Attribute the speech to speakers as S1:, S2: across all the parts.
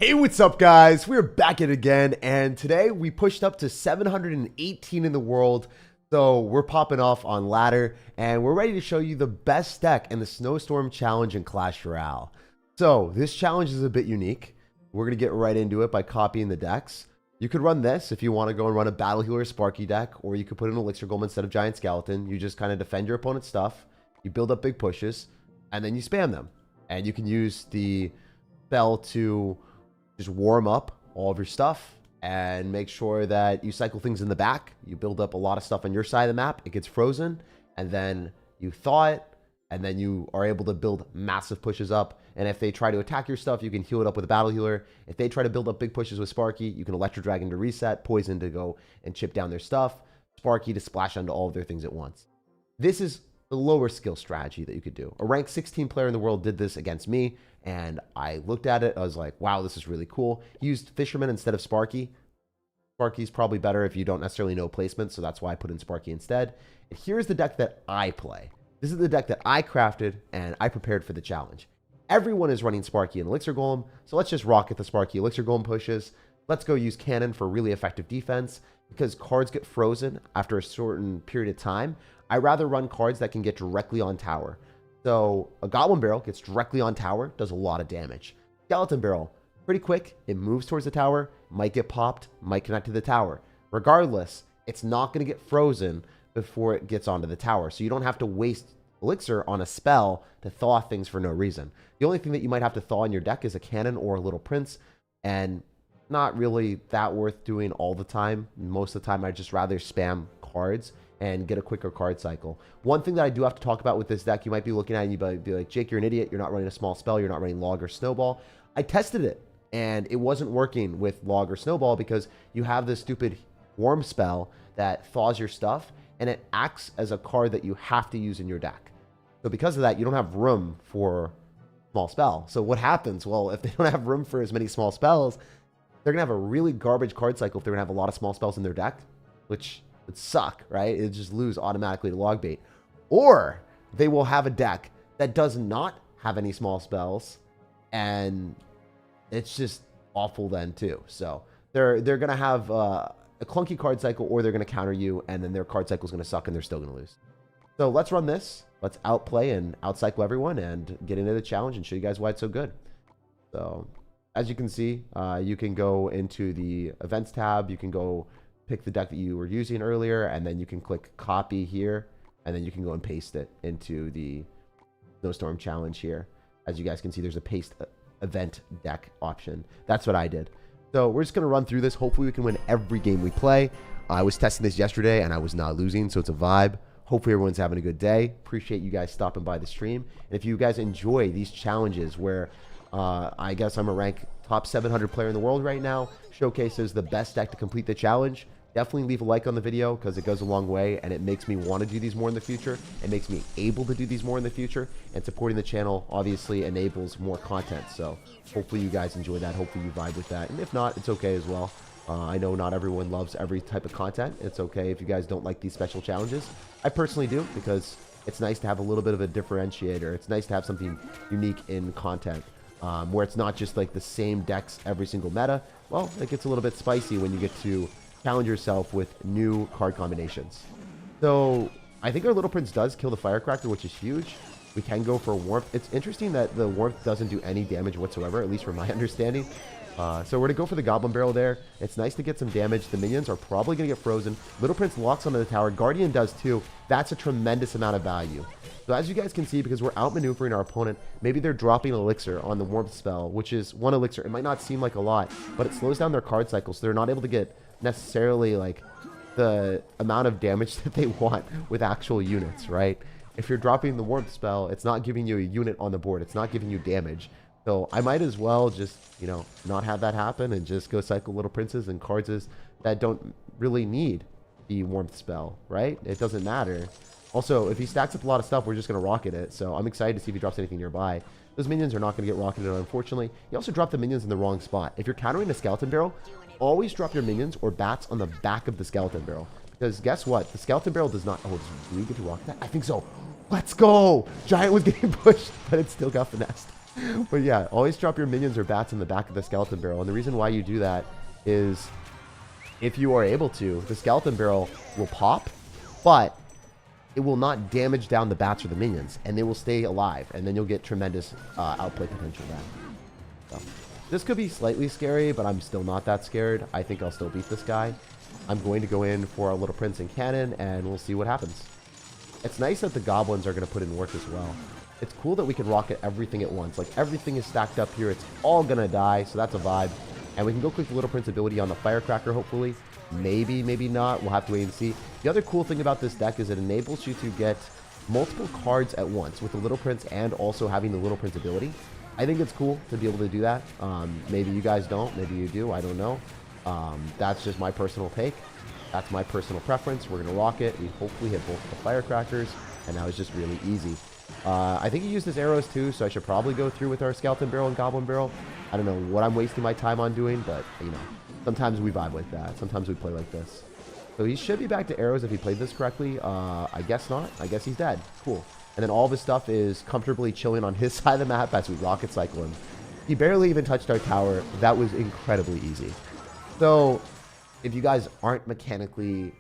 S1: Hey, what's up, guys? We're back at it again, and today we pushed up to 718 in the world. So we're popping off on ladder, and we're ready to show you the best deck in the Snowstorm challenge in Clash Royale. So this challenge is a bit unique. We're gonna get right into it by copying the decks. You could run this if you want to go and run a Battle Healer Sparky deck, or you could put an Elixir Golem instead of Giant Skeleton. You just kind of defend your opponent's stuff, you build up big pushes, and then you spam them. And you can use the spell to just warm up all of your stuff and make sure that you cycle things in the back. You build up a lot of stuff on your side of the map. It gets frozen, and then you thaw it, and then you are able to build massive pushes up. And if they try to attack your stuff, you can heal it up with a Battle Healer. If they try to build up big pushes with Sparky, you can Electro Dragon to reset, Poison to go and chip down their stuff, Sparky to splash onto all of their things at once. This is the lower skill strategy that you could do. A rank 16 player in the world did this against me, and I looked at it. I was like, wow, this is really cool. He used Fisherman instead of Sparky. Sparky's probably better if you don't necessarily know placement, so that's why I put in Sparky instead. And here's the deck that I play. This is the deck that I crafted and I prepared for the challenge. Everyone is running Sparky and Elixir Golem, so let's just rocket the Sparky Elixir Golem pushes. Let's go use Cannon for really effective defense, because cards get frozen after a certain period of time. I rather run cards that can get directly on tower. So a Goblin Barrel gets directly on tower, does a lot of damage. Skeleton Barrel, pretty quick, it moves towards the tower, might get popped, might connect to the tower. Regardless, it's not going to get frozen before it gets onto the tower. So you don't have to waste Elixir on a spell to thaw things for no reason. The only thing that you might have to thaw in your deck is a Cannon or a Little Prince, and not really that worth doing all the time. Most of the time, I'd just rather spam cards and get a quicker card cycle. One thing that I do have to talk about with this deck, you might be looking at it and you might be like, Jake, you're an idiot. You're not running a small spell. You're not running Log or Snowball. I tested it, and it wasn't working with Log or Snowball because you have this stupid warm spell that thaws your stuff, and it acts as a card that you have to use in your deck. So because of that, you don't have room for small spell. So what happens? Well, if they don't have room for as many small spells, they're going to have a really garbage card cycle if they're going to have a lot of small spells in their deck, which would suck, right? It'd just lose automatically to log bait. Or they will have a deck that does not have any small spells, and it's just awful then too. So they're going to have a clunky card cycle, or they're going to counter you, and then their card cycle is going to suck and they're still going to lose. So let's run this. Let's outplay and outcycle everyone and get into the challenge and show you guys why it's so good. So as you can see, you can go into the events tab. You can go pick the deck that you were using earlier, and then you can click copy here, and then you can go and paste it into the Snowstorm challenge here. As you guys can see, there's a paste event deck option. That's what I did. So we're just going to run through this. Hopefully we can win every game we play. I was testing this yesterday and I was not losing, so it's a vibe. Hopefully everyone's having a good day. Appreciate you guys stopping by the stream. And if you guys enjoy these challenges where I guess I'm a rank top 700 player in the world right now, showcases the best deck to complete the challenge, definitely leave a like on the video because it goes a long way and it makes me want to do these more in the future. It makes me able to do these more in the future, and supporting the channel obviously enables more content. So hopefully you guys enjoy that. Hopefully you vibe with that. And if not, it's okay as well. I know not everyone loves every type of content. It's okay if you guys don't like these special challenges. I personally do, because it's nice to have a little bit of a differentiator. It's nice to have something unique in content, where it's not just like the same decks every single meta. Well, it gets a little bit spicy when you get to challenge yourself with new card combinations. So I think our Little Prince does kill the Firecracker, which is huge. We can go for Warmth. It's interesting that the Warmth doesn't do any damage whatsoever, at least from my understanding. So we're going to go for the Goblin Barrel there. It's nice to get some damage. The minions are probably going to get frozen. Little Prince locks onto the tower. Guardian does too. That's a tremendous amount of value. So as you guys can see, because we're outmaneuvering our opponent, maybe they're dropping Elixir on the Warmth spell, which is one Elixir. It might not seem like a lot, but it slows down their card cycle, so they're not able to get necessarily like the amount of damage that they want with actual units, right? If you're dropping the Warmth spell, it's not giving you a unit on the board. It's not giving you damage. So I might as well just, you know, not have that happen and just go cycle Little Princes and cards that don't really need the Warmth spell, right? It doesn't matter. Also, if he stacks up a lot of stuff, we're just going to rocket it. So I'm excited to see if he drops anything nearby. Those minions are not going to get rocketed, unfortunately. He also dropped the minions in the wrong spot. If you're countering a Skeleton Barrel, always drop your minions or bats on the back of the Skeleton Barrel. Because guess what? The Skeleton Barrel does not... Oh, do we get to rocket that? I think so. Let's go! Giant was getting pushed, but it still got finessed. But yeah, always drop your minions or bats in the back of the skeleton barrel. And the reason why you do that is if you are able to, the skeleton barrel will pop, but it will not damage down the bats or the minions, and they will stay alive, and then you'll get tremendous outplay potential back. So, this could be slightly scary, but I'm still not that scared. I think I'll still beat this guy. I'm going to go in for a Little Prince and Cannon, and we'll see what happens. It's nice that the goblins are going to put in work as well. It's cool that we can rocket everything at once. Like, everything is stacked up here. It's all going to die, so that's a vibe. And we can go click the Little Prince ability on the Firecracker, hopefully. Maybe, maybe not. We'll have to wait and see. The other cool thing about this deck is it enables you to get multiple cards at once with the Little Prince and also having the Little Prince ability. I think it's cool to be able to do that. Maybe you guys don't. Maybe you do. I don't know. That's just my personal take. That's my personal preference. We're going to rock it. We hopefully hit both of the Firecrackers, and that was just really easy. I think he used his arrows too, so I should probably go through with our Skeleton Barrel and Goblin Barrel. I don't know what I'm wasting my time on doing, but, you know, sometimes we vibe like that. Sometimes we play like this. So he should be back to arrows if he played this correctly. I guess not. I guess he's dead. Cool. And then all of his stuff is comfortably chilling on his side of the map as we rocket cycle him. He barely even touched our tower. That was incredibly easy. So if you guys aren't mechanically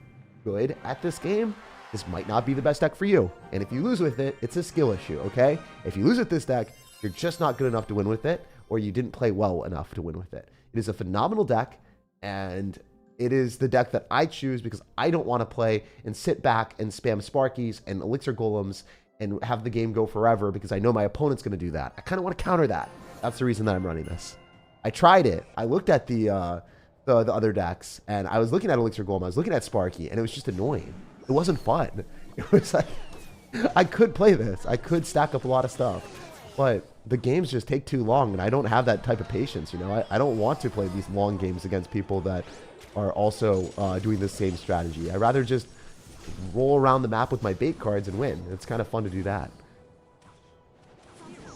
S1: good at this game, this might not be the best deck for you. And if you lose with it, it's a skill issue, okay? If you lose with this deck, you're just not good enough to win with it, or you didn't play well enough to win with it. It is a phenomenal deck, and it is the deck that I choose because I don't want to play and sit back and spam Sparkies and Elixir Golems and have the game go forever because I know my opponent's going to do that. I kind of want to counter that. That's the reason that I'm running this. I tried it. I looked at the other decks, and I was looking at Elixir Golem. I was looking at Sparky, and it was just annoying. It wasn't fun. It was like, I could play this. I could stack up a lot of stuff. But the games just take too long, and I don't have that type of patience, you know? I don't want to play these long games against people that are also doing the same strategy. I'd rather just roll around the map with my bait cards and win. It's kind of fun to do that.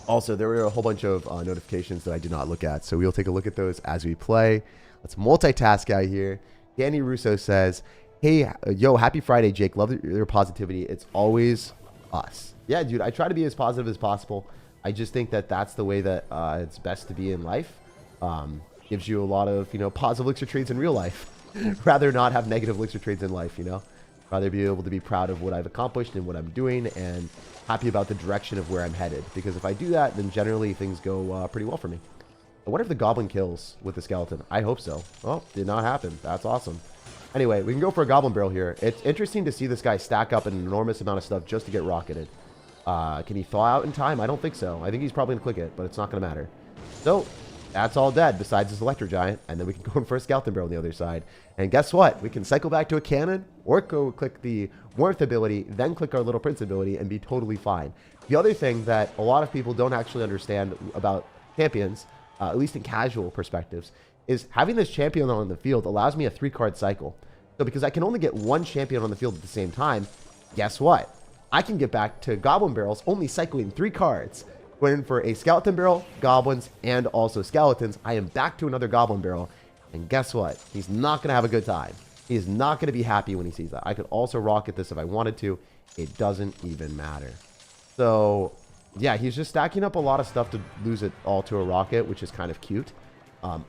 S1: Also, there were a whole bunch of notifications that I did not look at, so we'll take a look at those as we play. Let's multitask out here. Danny Russo says, hey, yo, happy Friday, Jake. Love your positivity. It's always us. Yeah, dude, I try to be as positive as possible. I just think that that's the way that it's best to be in life. Gives you a lot of, you know, positive Elixir trades in real life. Rather not have negative Elixir trades in life, you know. Rather be able to be proud of what I've accomplished and what I'm doing and happy about the direction of where I'm headed. Because if I do that, then generally things go pretty well for me. I wonder if the Goblin kills with the Skeleton. I hope so. Well, did not happen. That's awesome. Anyway, we can go for a Goblin Barrel here. It's interesting to see this guy stack up an enormous amount of stuff just to get rocketed. Can he thaw out in time? I don't think so. I think he's probably going to click it, but it's not going to matter. So, that's all dead besides his Electro Giant. And then we can go in for a Skeleton Barrel on the other side. And guess what? We can cycle back to a Cannon or go click the Warmth ability, then click our Little Prince ability and be totally fine. The other thing that a lot of people don't actually understand about champions, at least in casual perspectives, is having this champion on the field allows me a 3-card cycle. So because I can only get one champion on the field at the same time, guess what? I can get back to Goblin Barrels only cycling 3 cards. Going in for a Skeleton Barrel, Goblins, and also Skeletons. I am back to another Goblin Barrel. And guess what? He's not going to have a good time. He is not going to be happy when he sees that. I could also rocket this if I wanted to. It doesn't even matter. So, yeah, he's just stacking up a lot of stuff to lose it all to a rocket, which is kind of cute.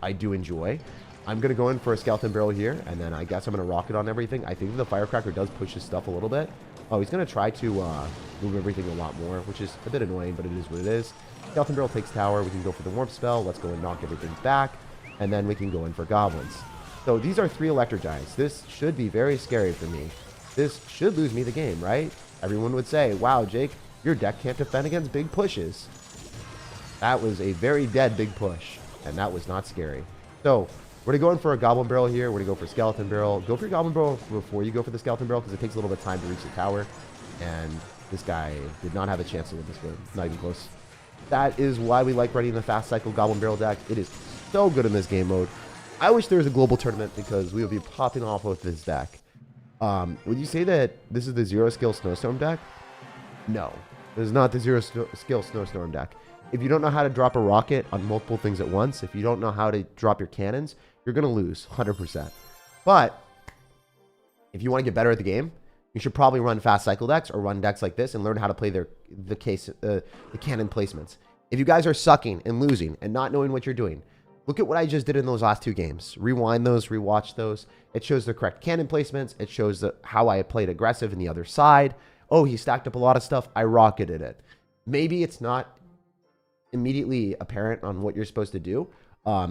S1: I do enjoy. I'm going to go in for a Skeleton Barrel here, and then I guess I'm going to rocket on everything. I think the Firecracker does push his stuff a little bit. Oh, he's going to try to move everything a lot more, which is a bit annoying, but it is what it is. Skeleton Barrel takes tower. We can go for the Warmth spell. Let's go and knock everything back, and then we can go in for Goblins. So these are 3 Electro Giants. This should be very scary for me. This should lose me the game, right? Everyone would say, wow, Jake, your deck can't defend against big pushes. That was a very dead big push, and that was not scary. So we're going to go in for a Goblin Barrel here. We're going to go for Skeleton Barrel. Go for your Goblin Barrel before you go for the Skeleton Barrel because it takes a little bit of time to reach the tower. And this guy did not have a chance to win this game. Not even close. That is why we like running the Fast Cycle Goblin Barrel deck. It is so good in this game mode. I wish there was a global tournament because we would be popping off with this deck. Would you say that this is the 0-skill Snowstorm deck? No. This is not the 0-skill Snowstorm deck. If you don't know how to drop a rocket on multiple things at once, if you don't know how to drop your cannons, you're going to lose 100%. But if you want to get better at the game, you should probably run fast cycle decks or run decks like this and learn how to play the cannon placements. If you guys are sucking and losing and not knowing what you're doing, look at what I just did in those last 2 games. Rewind those, rewatch those. It shows the correct cannon placements. It shows how I played aggressive in the other side. Oh, he stacked up a lot of stuff. I rocketed it. Maybe it's not immediately apparent on what you're supposed to do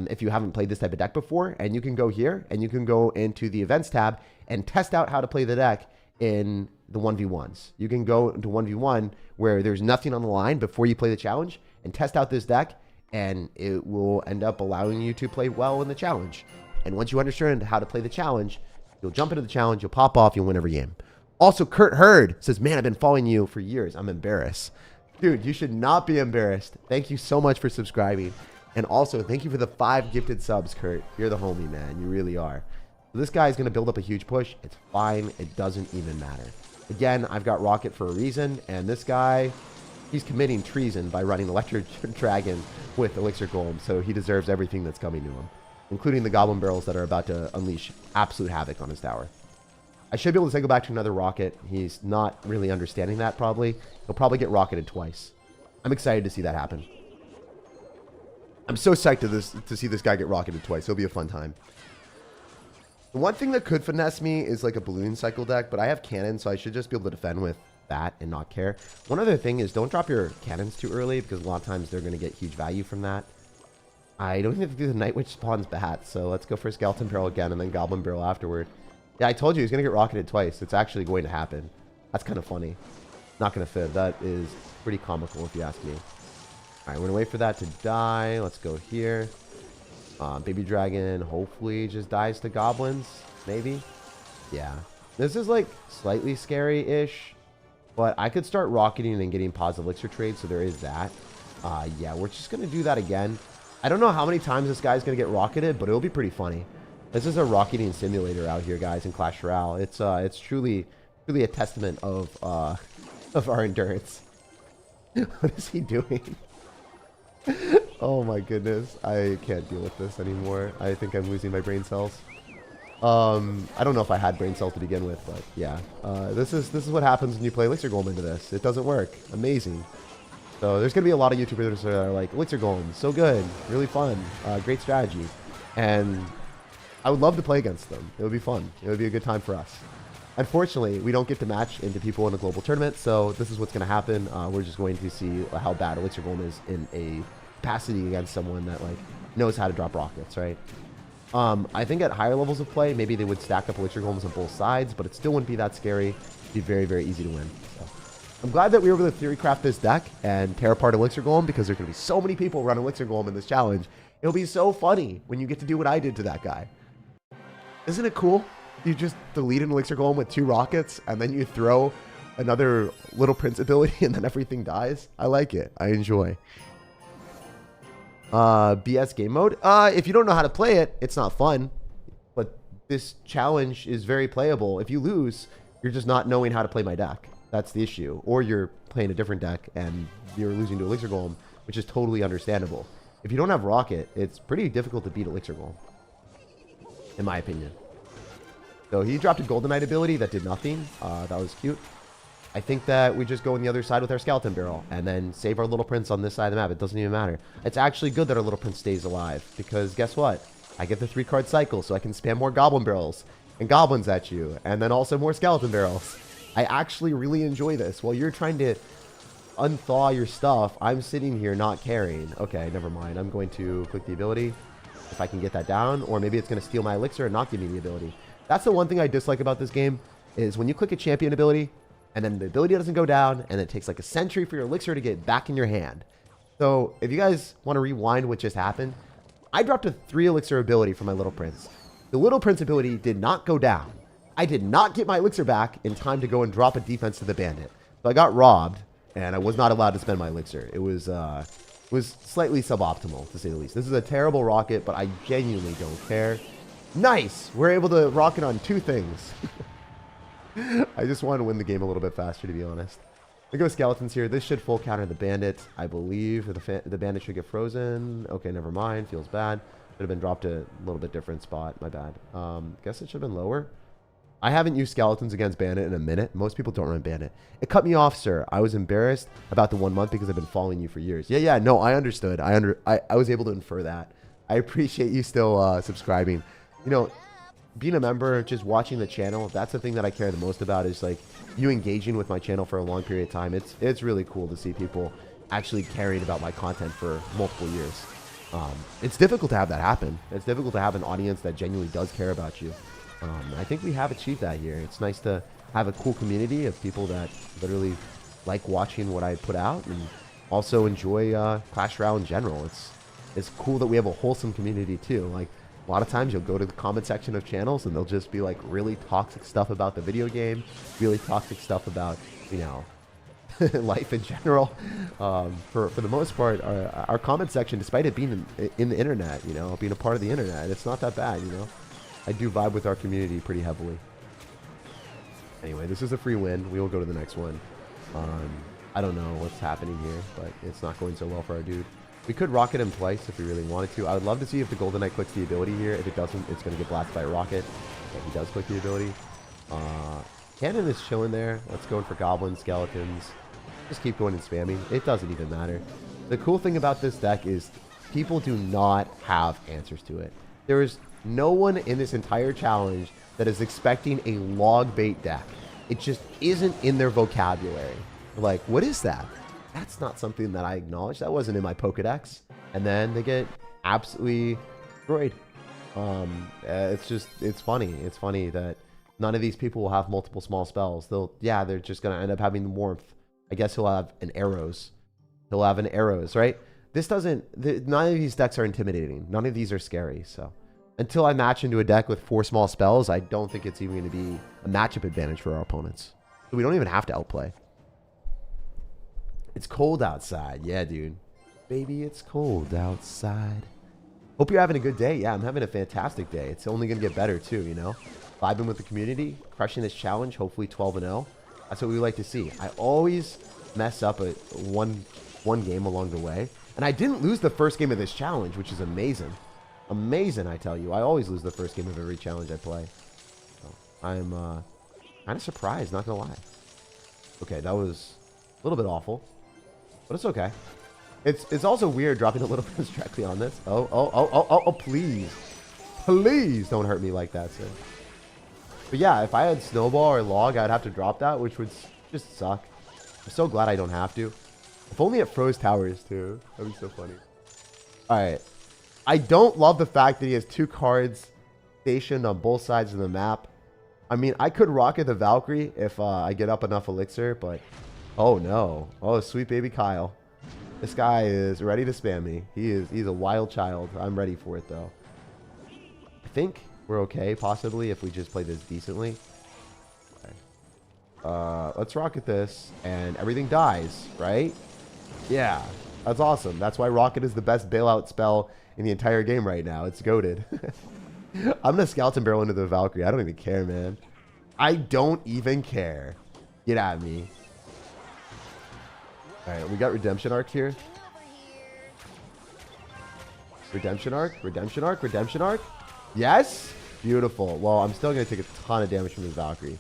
S1: if you haven't played this type of deck before. And you can go here and you can go into the events tab and test out how to play the deck in the 1v1s. You can go into 1v1 where there's nothing on the line before you play the challenge and test out this deck, and it will end up allowing you to play well in the challenge. And once you understand how to play the challenge, you'll jump into the challenge, you'll pop off, you'll win every game. Also, Kurt Hurd says, man, I've been following you for years. I'm embarrassed. Dude, you should not be embarrassed. Thank you so much for subscribing. And also, thank you for the 5 gifted subs, Kurt. You're the homie, man. You really are. So this guy is going to build up a huge push. It's fine. It doesn't even matter. Again, I've got Rocket for a reason. And this guy, he's committing treason by running Electric Dragon with Elixir Golem. So he deserves everything that's coming to him, including the Goblin Barrels that are about to unleash absolute havoc on his tower. I should be able to cycle back to another Rocket. He's not really understanding that, probably. He'll probably get rocketed twice. I'm excited to see that happen. I'm so psyched to see this guy get rocketed twice. It'll be a fun time. The one thing that could finesse me is like a balloon cycle deck, but I have cannon, so I should just be able to defend with that and not care. One other thing is don't drop your cannons too early, because a lot of times they're going to get huge value from that. I don't think the Night Witch spawns bats, so let's go for Skeleton Barrel again and then Goblin Barrel afterward. Yeah, I told you he's going to get rocketed twice. It's actually going to happen. That's kind of funny. Not going to fit. That is pretty comical if you ask me. All right, we're going to wait for that to die. Let's go here. Baby Dragon hopefully just dies to goblins. Maybe. Yeah. This is like slightly scary-ish. But I could start rocketing and getting positive elixir trades, so there is that. Yeah, we're just going to do that again. I don't know how many times this guy's going to get rocketed, but it'll be pretty funny. This is a rocketing simulator out here, guys, in Clash Royale. It's truly a testament of our endurance. What is he doing? Oh my goodness, I can't deal with this anymore. I think I'm losing my brain cells. I don't know if I had brain cells to begin with, but yeah. This is what happens when you play Elixir Golem into this. It doesn't work. Amazing. So there's gonna be a lot of YouTubers that are like, Elixir Golem, so good, really fun, great strategy, and I would love to play against them. It would be fun. It would be a good time for us. Unfortunately, we don't get to match into people in a global tournament, so this is what's going to happen. We're just going to see how bad Elixir Golem is in a capacity against someone that like knows how to drop rockets, right? I think at higher levels of play, maybe they would stack up Elixir Golems on both sides, but it still wouldn't be that scary. It'd be very, very easy to win. So I'm glad that we were able to theory craft this deck and tear apart Elixir Golem, because there's going to be so many people running Elixir Golem in this challenge. It'll be so funny when you get to do what I did to that guy. Isn't it cool? You just delete an Elixir Golem with 2 rockets, and then you throw another Little Prince ability, and then everything dies. I like it. I enjoy. BS game mode. If you don't know how to play it, it's not fun. But this challenge is very playable. If you lose, you're just not knowing how to play my deck. That's the issue. Or you're playing a different deck, and you're losing to Elixir Golem, which is totally understandable. If you don't have Rocket, it's pretty difficult to beat Elixir Golem, in my opinion. So he dropped a Golden Knight ability that did nothing. That was cute. I think that we just go on the other side with our Skeleton Barrel and then save our Little Prince on this side of the map. It doesn't even matter. It's actually good that our Little Prince stays alive, because guess what? I get the 3-card cycle, so I can spam more Goblin Barrels and Goblins at you, and then also more Skeleton Barrels. I actually really enjoy this. While you're trying to unthaw your stuff, I'm sitting here not caring. Okay, never mind. I'm going to click the ability if I can get that down, or maybe it's going to steal my Elixir and not give me the ability. That's the one thing I dislike about this game, is when you click a champion ability, and then the ability doesn't go down, and it takes like a century for your Elixir to get back in your hand. So if you guys want to rewind what just happened, I dropped a 3 Elixir ability for my Little Prince. The Little Prince ability did not go down. I did not get my Elixir back in time to go and drop a defense to the bandit. So I got robbed, and I was not allowed to spend my Elixir. It was slightly suboptimal, to say the least. This is a terrible rocket, but I genuinely don't care. Nice! We're able to rocket on 2 things. I just want to win the game a little bit faster, to be honest. We go Skeletons here. This should full counter the bandit, I believe. The bandit should get frozen. Okay, never mind. Feels bad. Should have been dropped a little bit different spot. My bad. Guess it should have been lower. I haven't used skeletons against Bandit in a minute. Most people don't run Bandit. It cut me off, sir. I was embarrassed about the 1 month because I've been following you for years. Yeah, no, I understood. I was able to infer that. I appreciate you still subscribing. You know, being a member, just watching the channel, that's the thing that I care the most about, is like you engaging with my channel for a long period of time. It's really cool to see people actually caring about my content for multiple years. It's difficult to have that happen. It's difficult to have an audience that genuinely does care about you. I think we have achieved that here. It's nice to have a cool community of people that literally like watching what I put out and also enjoy Clash Royale in general. It's cool that we have a wholesome community too. Like, a lot of times you'll go to the comment section of channels and they'll just be like really toxic stuff about the video game, really toxic stuff about, you know, life in general. For the most part, our comment section, despite it being in the internet, you know, being a part of the internet, it's not that bad, you know. I do vibe with our community pretty heavily. Anyway, this is a free win. We will go to the next one. I don't know what's happening here, but it's not going so well for our dude. We could rocket him twice if we really wanted to. I would love to see if the Golden Knight clicks the ability here. If it doesn't, it's going to get blasted by a rocket. But he does click the ability. Cannon is chilling there. Let's go in for goblins, skeletons. Just keep going and spamming. It doesn't even matter. The cool thing about this deck is people do not have answers to it. There is no one in this entire challenge that is expecting a log bait deck. It just isn't in their vocabulary. Like, what is that? That's not something that I acknowledge. That wasn't in my Pokedex. And then they get absolutely destroyed. It's funny. It's funny that none of these people will have multiple small spells. They're just going to end up having the warmth. I guess he'll have an arrows. He'll have an arrows, right? None of these decks are intimidating. None of these are scary. So until I match into a deck with 4 small spells, I don't think it's even going to be a matchup advantage for our opponents. So we don't even have to outplay. It's cold outside. Yeah, dude. Baby, it's cold outside. Hope you're having a good day. Yeah, I'm having a fantastic day. It's only going to get better, too, you know? Vibing with the community, crushing this challenge, hopefully 12-0. That's what we like to see. I always mess up one game along the way. And I didn't lose the first game of this challenge, which is amazing. Amazing, I tell you. I always lose the first game of every challenge I play. So I'm kind of surprised, not going to lie. Okay, that was a little bit awful. But it's okay. It's also weird dropping a little bit directly on this. Oh, please. Please don't hurt me like that, sir. But yeah, if I had Snowball or Log, I'd have to drop that, which would just suck. I'm so glad I don't have to. If only it froze towers, too. That'd be so funny. Alright. I don't love the fact that he has 2 cards stationed on both sides of the map. I mean, I could rocket the Valkyrie if I get up enough Elixir, but... Oh, no. Oh, sweet baby Kyle. This guy is ready to spam me. He's a wild child. I'm ready for it, though. I think we're okay, possibly, if we just play this decently. Okay. Let's rocket this, and everything dies, right? Yeah, that's awesome. That's why rocket is the best bailout spell in the entire game right now. It's goated. I'm going to skeleton barrel into the Valkyrie. I don't even care, man. I don't even care. Get at me. Alright, we got Redemption Arc here. Redemption Arc, Redemption Arc, Redemption Arc. Yes! Beautiful. Well, I'm still going to take a ton of damage from the Valkyrie.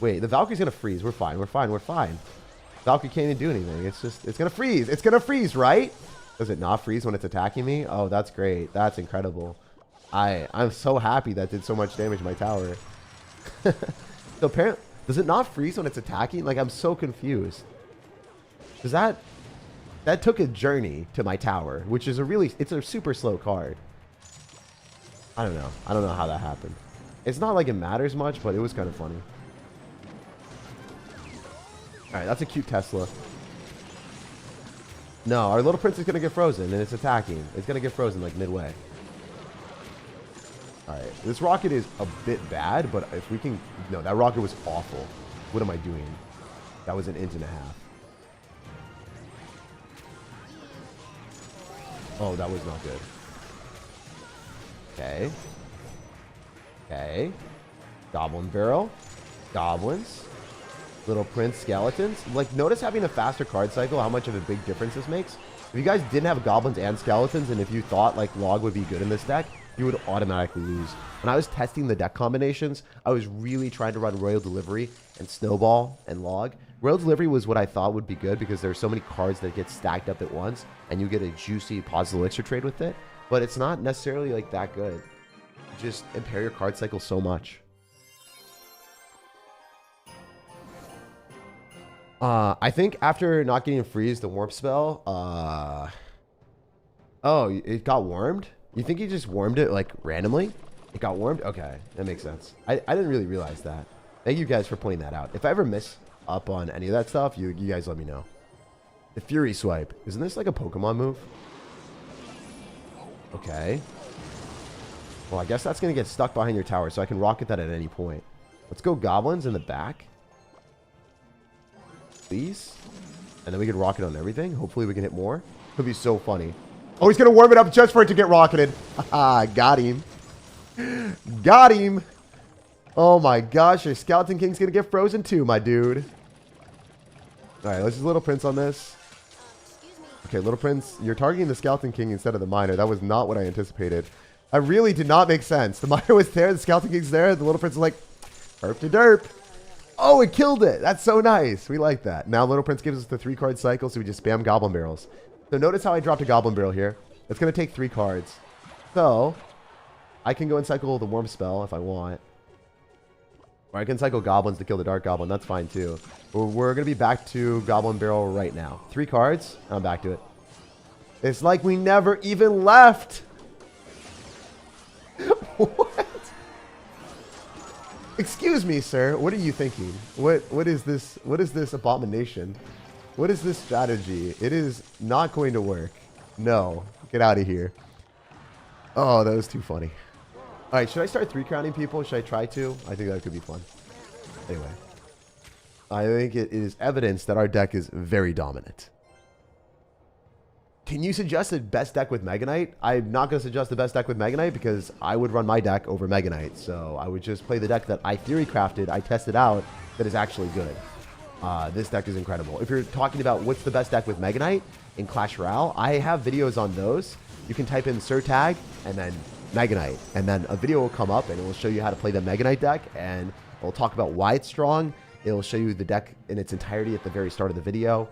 S1: Wait, the Valkyrie's going to freeze. We're fine, we're fine, we're fine. Valkyrie can't even do anything. It's going to freeze. It's going to freeze, right? Does it not freeze when it's attacking me? Oh, that's great. That's incredible. I'm so happy that did so much damage to my tower. So apparently, does it not freeze when it's attacking? Like, I'm so confused. Because that took a journey to my tower, which is it's a super slow card. I don't know. I don't know how that happened. It's not like it matters much, but it was kind of funny. Alright, that's a cute Tesla. No, our little prince is going to get frozen, and it's attacking. It's going to get frozen, like, midway. Alright, this rocket is a bit bad, but if we can... No, that rocket was awful. What am I doing? That was an inch and a half. Oh, that was not good. Okay. Okay. Goblin barrel. Goblins. Little prince skeletons. Like, notice having a faster card cycle, how much of a big difference this makes. If you guys didn't have goblins and skeletons, and if you thought, like, Log would be good in this deck, you would automatically lose. When I was testing the deck combinations, I was really trying to run Royal Delivery and Snowball and Log. Royal Delivery was what I thought would be good because there's so many cards that get stacked up at once, and you get a juicy positive elixir trade with it. But it's not necessarily like that good. You just impair your card cycle so much. I think after not getting freeze the warp spell, oh, it got warmed? You think he just warmed it like randomly? It got warmed? Okay, that makes sense. I didn't really realize that. Thank you guys for pointing that out. If I ever miss up on any of that stuff, you guys let me know. The Fury Swipe. Isn't this like a Pokemon move? Okay. Well, I guess that's going to get stuck behind your tower, so I can rocket that at any point. Let's go Goblins in the back. Please. And then we can rocket on everything. Hopefully we can hit more. Could be so funny. Oh, he's going to warm it up just for it to get rocketed. Haha, got him. Got him. Oh my gosh, your Skeleton King's going to get frozen too, my dude. Alright, let's just Little Prince on this. Okay, Little Prince, you're targeting the Skeleton King instead of the Miner. That was not what I anticipated. That really did not make sense. The Miner was there, the Skeleton King's there, the Little Prince is like, herp to derp. Oh, it killed it. That's so nice. We like that. Now Little Prince gives us the 3-card cycle, so we just spam Goblin Barrels. So notice how I dropped a Goblin Barrel here. It's going to take 3 cards. So, I can go and cycle the Warm Spell if I want. Or I can cycle Goblins to kill the Dark Goblin. That's fine too. We're going to be back to Goblin Barrel right now. 3 cards. I'm back to it. It's like we never even left. What? Excuse me, sir. What are you thinking? What is this? What is this abomination? What is this strategy? It is not going to work. No. Get out of here. Oh, that was too funny. All right, should I start 3-crowning people? Should I try to? I think that could be fun. Anyway. I think it is evidence that our deck is very dominant. Can you suggest the best deck with Mega Knight? I'm not going to suggest the best deck with Mega Knight because I would run my deck over Mega Knight. So I would just play the deck that I theory crafted, I tested out, that is actually good. This deck is incredible. If you're talking about what's the best deck with Mega Knight in Clash Royale, I have videos on those. You can type in SirTag and then Mega Knight, and then a video will come up and it will show you how to play the Mega Knight deck, and it'll talk about why it's strong. It'll show you the deck in its entirety at the very start of the video.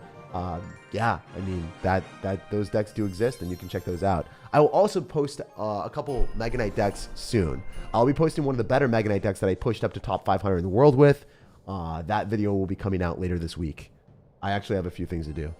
S1: Yeah, I mean, those decks do exist, and you can check those out. I will also post a couple Mega Knight decks soon. I'll be posting one of the better Mega Knight decks that I pushed up to top 500 in the world with. That video will be coming out later this week. I actually have a few things to do.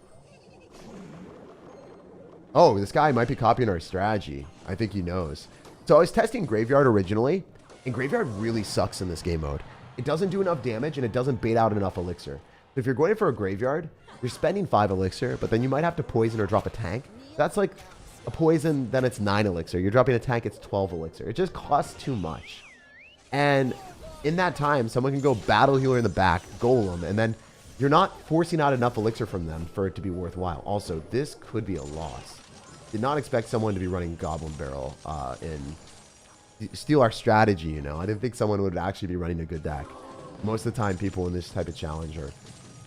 S1: Oh, this guy might be copying our strategy. I think he knows. So I was testing Graveyard originally, and Graveyard really sucks in this game mode. It doesn't do enough damage, and it doesn't bait out enough Elixir. So if you're going for a Graveyard, you're spending 5 Elixir, but then you might have to poison or drop a tank. That's like a poison, then it's 9 Elixir. You're dropping a tank, it's 12 Elixir. It just costs too much. And in that time, someone can go Battle Healer in the back, Golem, and then you're not forcing out enough Elixir from them for it to be worthwhile. Also, this could be a loss. Did not expect someone to be running Goblin Barrel and steal our strategy, you know. I didn't think someone would actually be running a good deck. Most of the time, people in this type of challenge are,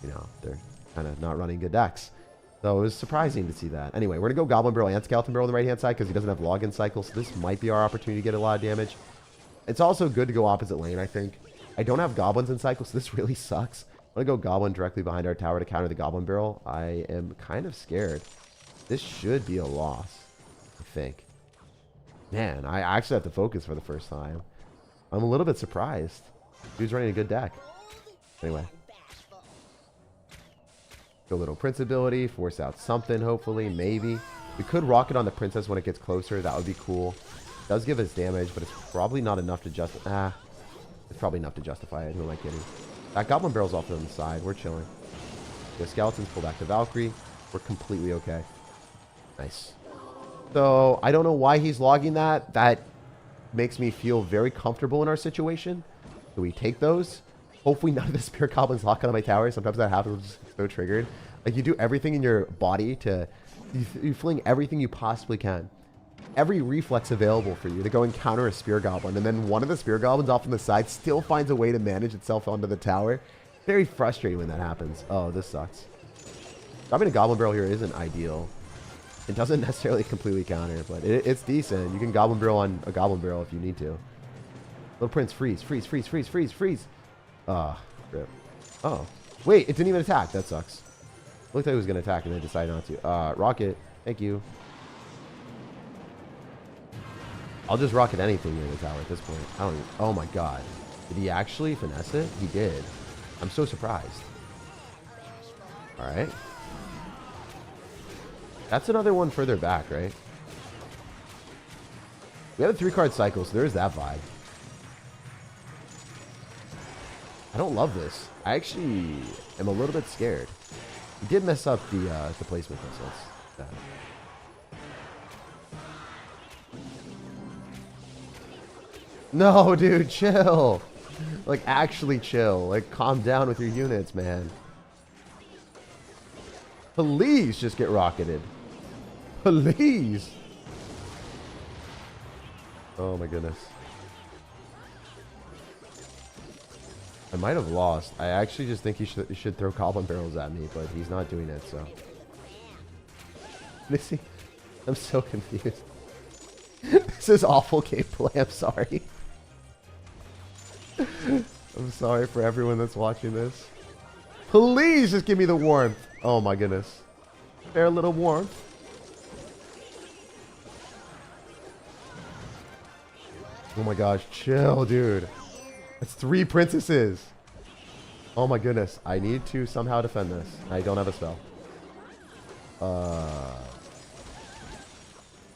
S1: you know, they're kind of not running good decks. So it was surprising to see that. Anyway, we're going to go Goblin Barrel and Skeleton Barrel on the right-hand side because he doesn't have login cycle, so this might be our opportunity to get a lot of damage. It's also good to go opposite lane, I think. I don't have Goblins in cycle, so this really sucks. I'm going to go Goblin directly behind our tower to counter the Goblin Barrel. I am kind of scared. This should be a loss, I think. Man, I actually have to focus for the first time. I'm a little bit surprised. Dude's running a good deck. Anyway. Go Little Prince ability, force out something, hopefully, maybe. We could rocket on the Princess when it gets closer. That would be cool. It does give us damage, but it's probably not enough to justify. It's probably enough to justify it. Who am I kidding? That Goblin Barrel's off to the side. We're chilling. The Skeletons pull back to Valkyrie. We're completely okay. Nice. So, I don't know why he's logging that. That makes me feel very comfortable in our situation. So we take those. Hopefully none of the Spirit Goblins lock on my tower. Sometimes that happens. I'm just so triggered. Like, you do everything in your body to... You fling everything you possibly can. Every reflex available for you to go and counter a Spear Goblin. And then one of the Spear Goblins off on the side still finds a way to manage itself onto the tower. Very frustrating when that happens. Oh, this sucks. Dropping a Goblin Barrel here isn't ideal. It doesn't necessarily completely counter, but it's decent. You can Goblin Barrel on a Goblin Barrel if you need to. Little Prince, freeze, freeze, freeze, freeze, freeze, freeze. Ah, rip. Oh, wait, it didn't even attack. That sucks. Looked like it was going to attack and then decided not to. Rocket, thank you. I'll just rocket anything near the tower at this point. I don't even, oh my god. Did he actually finesse it? He did. I'm so surprised. Alright. That's another one further back, right? We have a 3-card cycle, so there's that vibe. I don't love this. I actually am a little bit scared. He did mess up the placement missiles. No, dude, chill. Like, actually chill. Like, calm down with your units, man. Please just get rocketed. Please. Oh, my goodness. I might have lost. I actually just think he should throw Goblin Barrels at me, but he's not doing it, so. Missy, I'm so confused. This is awful gameplay. I'm sorry. I'm sorry for everyone that's watching this. Please just give me the warmth. Oh my goodness. Fair little warmth. Oh my gosh. Chill, dude. That's 3 princesses. Oh my goodness. I need to somehow defend this. I don't have a spell.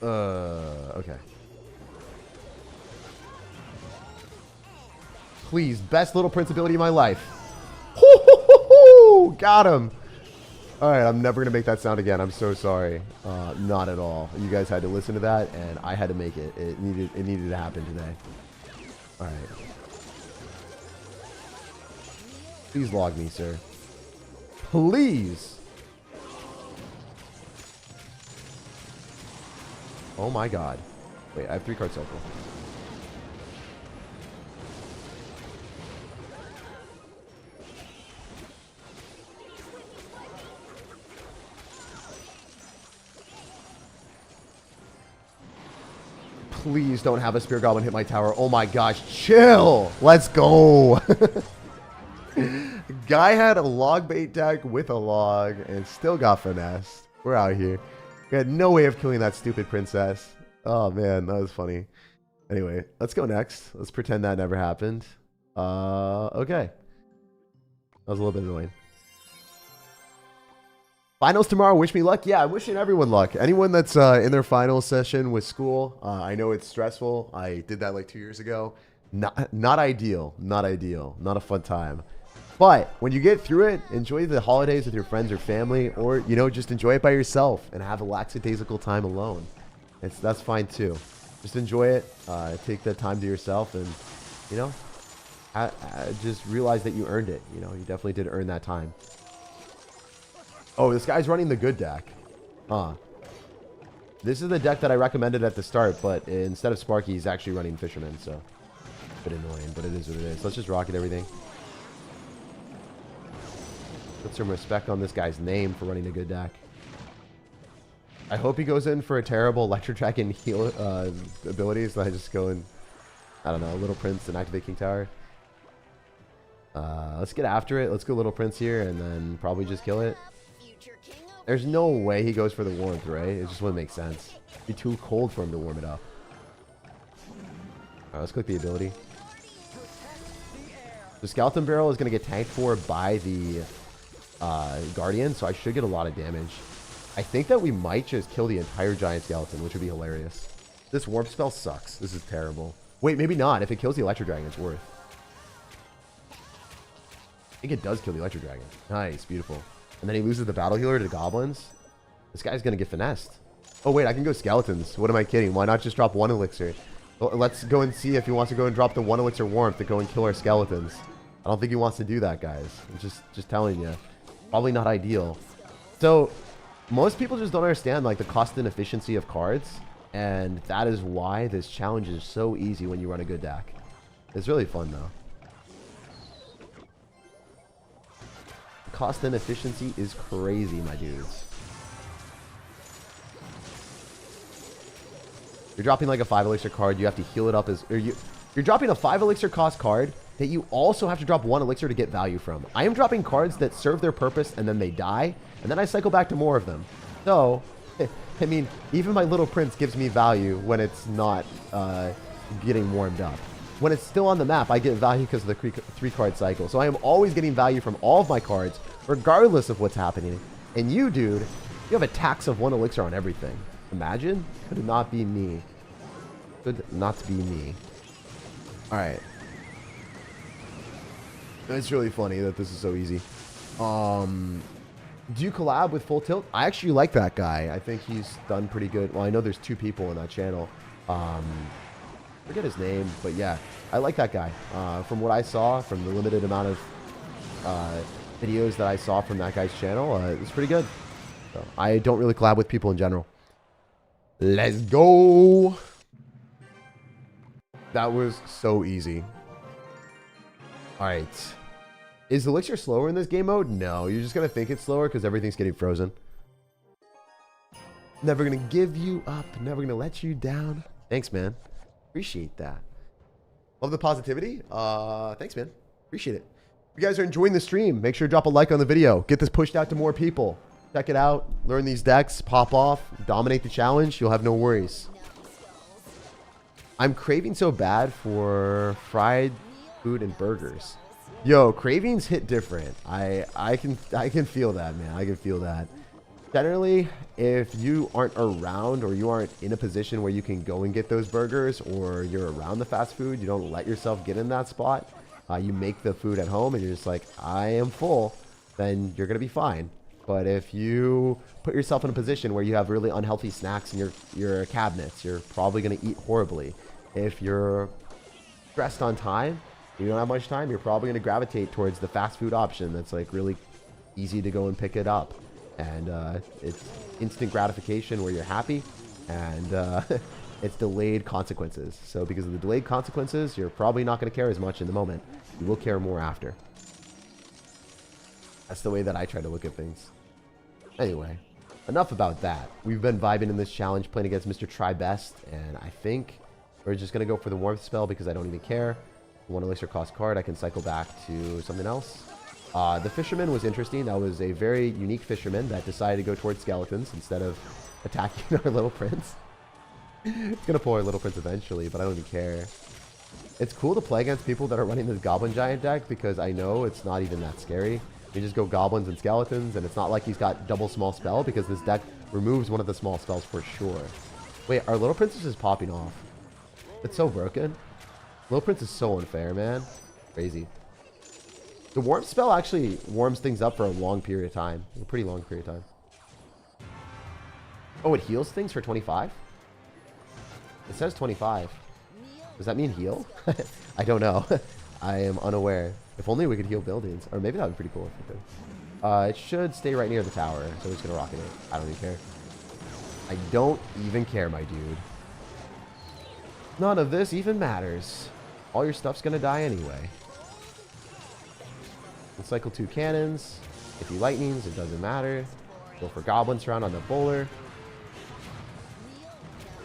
S1: Okay. Please, best little prince ability of my life. Got him. All right, I'm never gonna make that sound again. I'm so sorry. Not at all. You guys had to listen to that, and I had to make it. It needed to happen today. All right. Please log me, sir. Please. Oh my god. Wait, I have 3-card cycle. Please don't have a Spear Goblin hit my tower. Oh my gosh, chill. Let's go. Guy had a log bait deck with a log and still got finessed. We're out here. We had no way of killing that stupid princess. Oh man, that was funny. Anyway, let's go next. Let's pretend that never happened. Okay. That was a little bit annoying. Finals tomorrow. Wish me luck. Yeah, I'm wishing everyone luck. Anyone that's in their final session with school. I know it's stressful. I did that like 2 years ago. Not ideal. Not ideal. Not a fun time. But when you get through it, enjoy the holidays with your friends or family, or, you know, just enjoy it by yourself and have a lackadaisical time alone. That's fine too. Just enjoy it. Take the time to yourself and, you know, just realize that you earned it. You know, you definitely did earn that time. Oh, this guy's running the good deck. This is the deck that I recommended at the start, but instead of Sparky, he's actually running Fisherman, so a bit annoying, but it is what it is. Let's just rocket everything. Put some respect on this guy's name for running a good deck. I hope he goes in for a terrible Electric Dragon heal abilities, so I just go in, I don't know, Little Prince and activate King Tower. Let's get after it. Let's go Little Prince here and then probably just kill it. There's no way he goes for the warmth, right? It just wouldn't make sense. It'd be too cold for him to warm it up. Alright, let's click the ability. The Skeleton Barrel is going to get tanked for by the Guardian, so I should get a lot of damage. I think that we might just kill the entire Giant Skeleton, which would be hilarious. This warp spell sucks. This is terrible. Wait, maybe not. If it kills the Electric Dragon, it's worth. I think it does kill the Electric Dragon. Nice, beautiful. And then he loses the Battle Healer to the Goblins. This guy's going to get finessed. Oh, wait, I can go Skeletons. What am I kidding? Why not just drop 1 Elixir? Well, let's go and see if he wants to go and drop the 1 Elixir Warmth to go and kill our Skeletons. I don't think he wants to do that, guys. I'm just telling you. Probably not ideal. So, most people just don't understand, like, the cost and efficiency of cards. And that is why this challenge is so easy when you run a good deck. It's really fun, though. Cost and efficiency is crazy, my dudes. You're dropping like a 5 elixir card. You have to heal it up as... You're dropping a 5 elixir cost card that you also have to drop 1 elixir to get value from. I am dropping cards that serve their purpose and then they die, and then I cycle back to more of them. So, I mean, even my little prince gives me value when it's not getting warmed up. When it's still on the map, I get value because of the 3-card cycle. So I am always getting value from all of my cards, regardless of what's happening. And you, dude, you have a tax of 1 elixir on everything. Imagine? Could not be me. Could not be me. Alright. It's really funny that this is so easy. Do you collab with Full Tilt? I actually like that guy. I think he's done pretty good. Well, I know there's 2 people in that channel. Forget his name, but yeah, I like that guy. From what I saw, from the limited amount of videos that I saw from that guy's channel, it's pretty good. So I don't really collab with people in general. Let's go. That was so easy. All right. Is Elixir slower in this game mode? No, you're just going to think it's slower because everything's getting frozen. Never going to give you up. Never going to let you down. Thanks, man. Appreciate that. Love the positivity. Thanks, man. Appreciate it. If you guys are enjoying the stream, make sure to drop a like on the video. Get this pushed out to more people. Check it out. Learn these decks. Pop off. Dominate the challenge. You'll have no worries. I'm craving so bad for fried food and burgers. Yo, cravings hit different. I can feel that, man. I can feel that. Generally, if you aren't around or you aren't in a position where you can go and get those burgers, or you're around the fast food, you don't let yourself get in that spot. You make the food at home and you're just like, I am full, then you're going to be fine. But if you put yourself in a position where you have really unhealthy snacks in your cabinets, you're probably going to eat horribly. If you're stressed on time, you don't have much time, you're probably going to gravitate towards the fast food option that's like really easy to go and pick it up. And it's instant gratification where you're happy, and it's delayed consequences. So because of the delayed consequences, you're probably not going to care as much in the moment. You will care more after. That's the way that I try to look at things. Anyway, enough about that. We've been vibing in this challenge, playing against Mr. Try Best, and I think we're just going to go for the warmth spell because I don't even care. 1 elixir cost card, I can cycle back to something else. The fisherman was interesting. That was a very unique fisherman that decided to go towards skeletons instead of attacking our little prince. It's going to pull our little prince eventually, but I don't even care. It's cool to play against people that are running this goblin giant deck because I know it's not even that scary. You just go goblins and skeletons, and it's not like he's got double small spell because this deck removes one of the small spells for sure. Wait, our little prince is just popping off. It's so broken. Little prince is so unfair, man. Crazy. The warmth spell actually warms things up for a long period of time. A pretty long period of time. Oh, it heals things for 25? It says 25. Does that mean heal? I don't know. I am unaware. If only we could heal buildings. Or maybe that would be pretty cool if we could. It should stay right near the tower, so we're just going to rocket it. I don't even care. I don't even care, my dude. None of this even matters. All your stuff's going to die anyway. We'll cycle 2 cannons. If you lightnings, it doesn't matter. Go for goblins around on the bowler.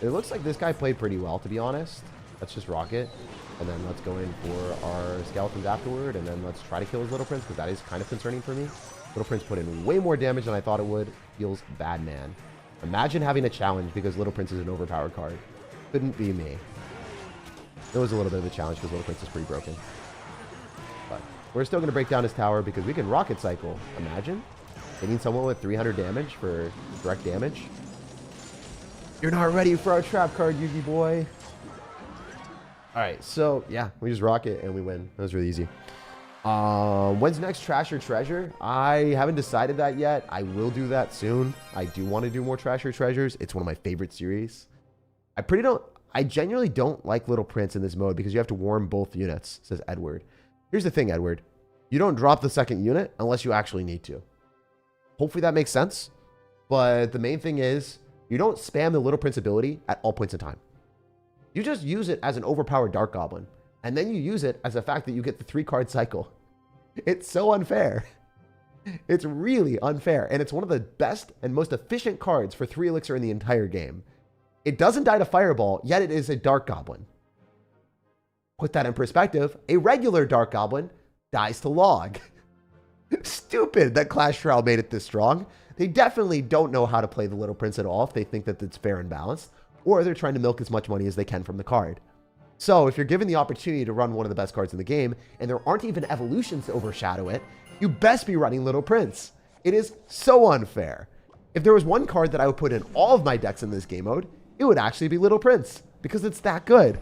S1: It looks like this guy played pretty well, to be honest. Let's just rocket. And then let's go in for our skeletons afterward. And then let's try to kill his little prince, because that is kind of concerning for me. Little prince put in way more damage than I thought it would. Feels bad, man. Imagine having a challenge because little prince is an overpowered card. Couldn't be me. It was a little bit of a challenge because little prince is pretty broken. But we're still going to break down his tower because we can rocket cycle. Imagine hitting someone with 300 damage for direct damage. You're not ready for our trap card, Yugi boy. Alright, so yeah, we just rocket and we win. That was really easy. When's next Trash or Treasure? I haven't decided that yet. I will do that soon. I do want to do more Trash or Treasures. It's one of my favorite series. I genuinely don't like Little Prince in this mode because you have to warm both units, says Edward. Here's the thing, Edward. You don't drop the second unit unless you actually need to. Hopefully that makes sense. But the main thing is, you don't spam the Little Prince ability at all points in time. You just use it as an overpowered Dark Goblin. And then you use it as the fact that you get the 3-card cycle. It's so unfair. It's really unfair. And it's one of the best and most efficient cards for 3 Elixir in the entire game. It doesn't die to Fireball, yet it is a Dark Goblin. Put that in perspective, a regular Dark Goblin dies to Log. Stupid that Clash Royale made it this strong. They definitely don't know how to play the Little Prince at all if they think that it's fair and balanced, or they're trying to milk as much money as they can from the card. So if you're given the opportunity to run one of the best cards in the game, and there aren't even evolutions to overshadow it, you best be running Little Prince. It is so unfair. If there was one card that I would put in all of my decks in this game mode, it would actually be Little Prince, because it's that good.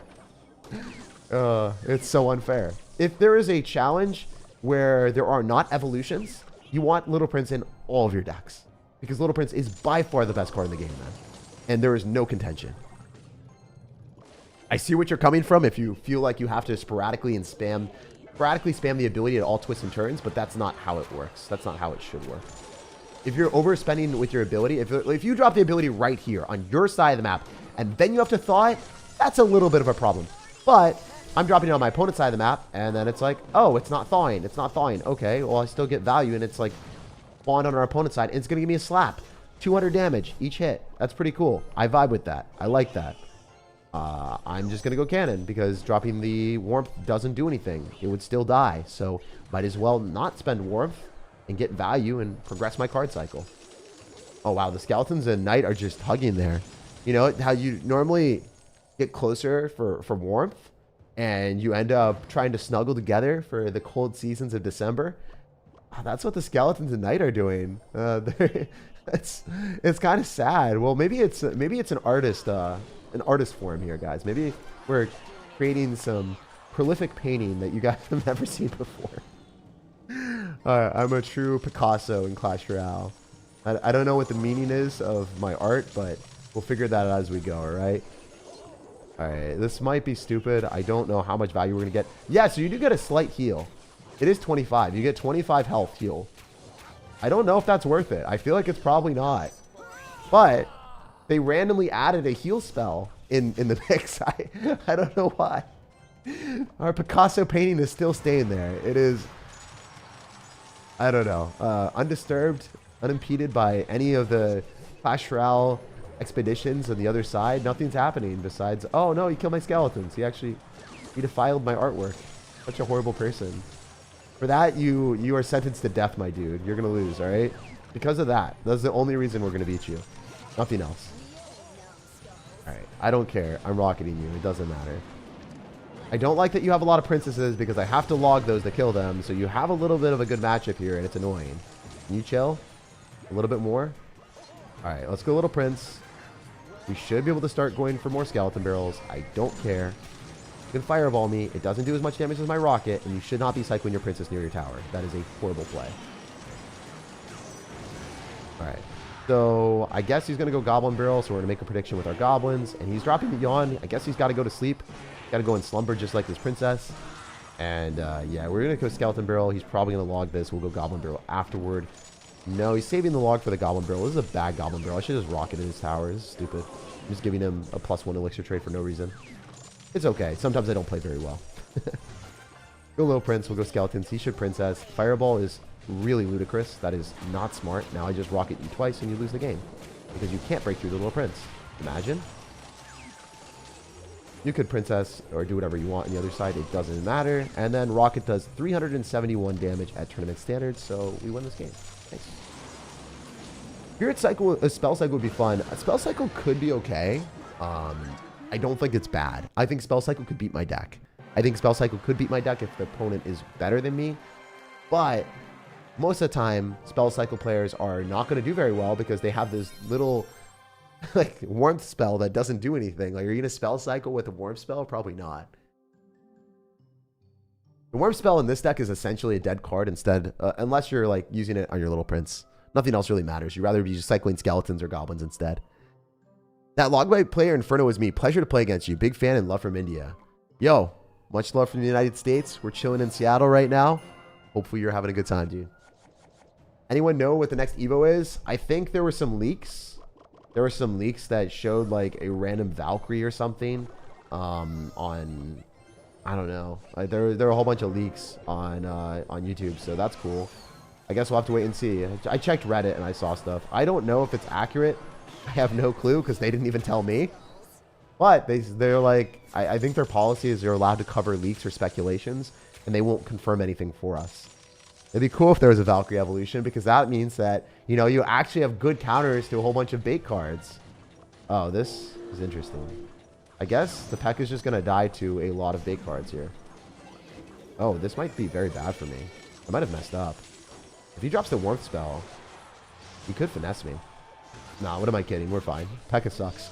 S1: It's so unfair. If there is a challenge where there are not evolutions, you want Little Prince in all of your decks, because Little Prince is by far the best card in the game, man. And there is no contention. I see what you're coming from if you feel like you have to sporadically spam the ability at all twists and turns, but that's not how it works. That's not how it should work. If you're overspending with your ability, if you drop the ability right here on your side of the map, and then you have to thaw it, that's a little bit of a problem. But I'm dropping it on my opponent's side of the map, and then it's like, oh, it's not thawing. It's not thawing. Okay, well, I still get value, and it's like spawned on our opponent's side, and it's going to give me a slap. 200 damage each hit. That's pretty cool. I vibe with that. I like that. I'm just going to go cannon because dropping the warmth doesn't do anything. It would still die. So might as well not spend warmth and get value and progress my card cycle. Oh, wow. The skeletons and knight are just hugging there. You know how you normally get closer for warmth and you end up trying to snuggle together for the cold seasons of December? That's what the skeletons and knight are doing. It's kind of sad. Well, maybe it's an artist form here, guys. Maybe we're creating some prolific painting that you guys have never seen before. I'm a true Picasso in Clash Royale. I don't know what the meaning is of my art, but we'll figure that out as we go, all right? All right, this might be stupid. I don't know how much value we're going to get. Yeah, so you do get a slight heal. It is 25. You get 25 health heal. I don't know if that's worth it. I feel like it's probably not. But they randomly added a heal spell in the mix. I don't know why. Our Picasso painting is still staying there. It is, I don't know, undisturbed, unimpeded by any of the Clash Royale expeditions on the other side. Nothing's happening besides, oh no, he killed my skeletons. He defiled my artwork. Such a horrible person. For that, you are sentenced to death, my dude. You're going to lose, all right? Because of that. That's the only reason we're going to beat you. Nothing else. All right. I don't care. I'm rocketing you. It doesn't matter. I don't like that you have a lot of princesses because I have to log those to kill them. So you have a little bit of a good matchup here, and it's annoying. Can you chill? A little bit more? All right. Let's go, little prince. We should be able to start going for more skeleton barrels. I don't care. You can fireball me. It doesn't do as much damage as my rocket, and you should not be cycling your princess near your tower. That is a horrible play. Alright. So, I guess he's going to go Goblin Barrel, so we're going to make a prediction with our goblins. And he's dropping the yawn. I guess he's got to go to sleep. Got to go in slumber just like his princess. And, yeah, we're going to go Skeleton Barrel. He's probably going to log this. We'll go Goblin Barrel afterward. No, he's saving the log for the Goblin Barrel. This is a bad Goblin Barrel. I should just rocket in his tower. This is stupid. I'm just giving him a +1 Elixir trade for no reason. It's okay. Sometimes I don't play very well. Go Little Prince. We'll go Skeletons. He should Princess. Fireball is really ludicrous. That is not smart. Now I just rocket you twice and you lose the game. Because you can't break through the Little Prince. Imagine. You could Princess or do whatever you want on the other side. It doesn't matter. And then Rocket does 371 damage at tournament standards. So we win this game. Thanks. Spirit Cycle, a Spell Cycle would be fun. A Spell Cycle could be okay. I don't think it's bad. I think Spell Cycle could beat my deck. I think Spell Cycle could beat my deck if the opponent is better than me. But most of the time, Spell Cycle players are not going to do very well because they have this little like warmth spell that doesn't do anything. Like, are you going to Spell Cycle with a warmth spell? Probably not. The warmth spell in this deck is essentially a dead card instead, unless you're like using it on your Little Prince. Nothing else really matters. You'd rather be just cycling skeletons or goblins instead. That Logbyte player Inferno is me. Pleasure to play against you. Big fan and love from India. Yo, much love from the United States. We're chilling in Seattle right now. Hopefully you're having a good time, dude. Anyone know what the next Evo is? I think there were some leaks. There were some leaks that showed like a random Valkyrie or something on, I don't know. Like, there are a whole bunch of leaks on YouTube, so that's cool. I guess we'll have to wait and see. I checked Reddit and I saw stuff. I don't know if it's accurate. I have no clue because they didn't even tell me. But they're like, I think their policy is they're allowed to cover leaks or speculations, and they won't confirm anything for us. It'd be cool if there was a Valkyrie evolution, because that means that, you know, you actually have good counters to a whole bunch of bait cards. Oh, this is interesting. I guess the P.E.K.K.A is just going to die to a lot of bait cards here. Oh, this might be very bad for me. I might have messed up. If he drops the warmth spell, he could finesse me. Nah, what am I kidding? We're fine. P.E.K.K.A sucks.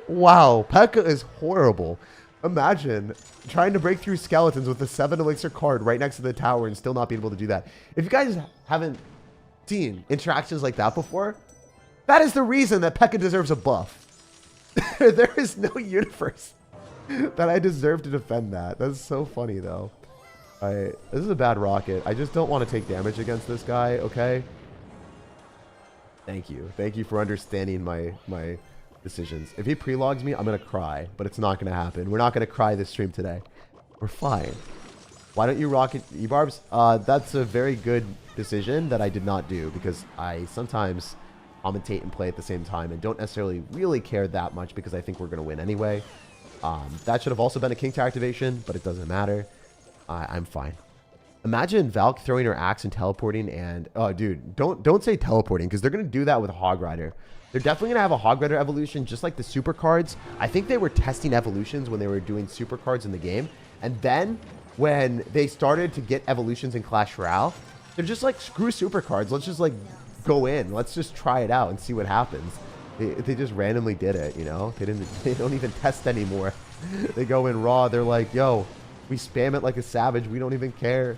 S1: Wow, P.E.K.K.A is horrible. Imagine trying to break through skeletons with a 7 Elixir card right next to the tower and still not being able to do that. If you guys haven't seen interactions like that before, that is the reason that P.E.K.K.A deserves a buff. There is no universe that I deserve to defend that. That's so funny, though. Alright, this is a bad rocket. I just don't want to take damage against this guy, okay? Thank you. Thank you for understanding my decisions. If he prelogs me, I'm going to cry, but it's not going to happen. We're not going to cry this stream today. We're fine. Why don't you rocket E-Barbs? That's a very good decision that I did not do, because I sometimes commentate and play at the same time and don't necessarily really care that much because I think we're going to win anyway. That should have also been a King Tower activation, but it doesn't matter. I'm fine. Imagine Valk throwing her axe and teleporting and... Oh, dude, don't say teleporting, because they're going to do that with Hog Rider. They're definitely going to have a Hog Rider evolution, just like the super cards. I think they were testing evolutions when they were doing super cards in the game. And then, when they started to get evolutions in Clash Royale, they're just like, screw super cards. Let's just, like, go in. Let's just try it out and see what happens. They just randomly did it, you know? They don't even test anymore. They go in raw. They're like, yo, we spam it like a savage. We don't even care.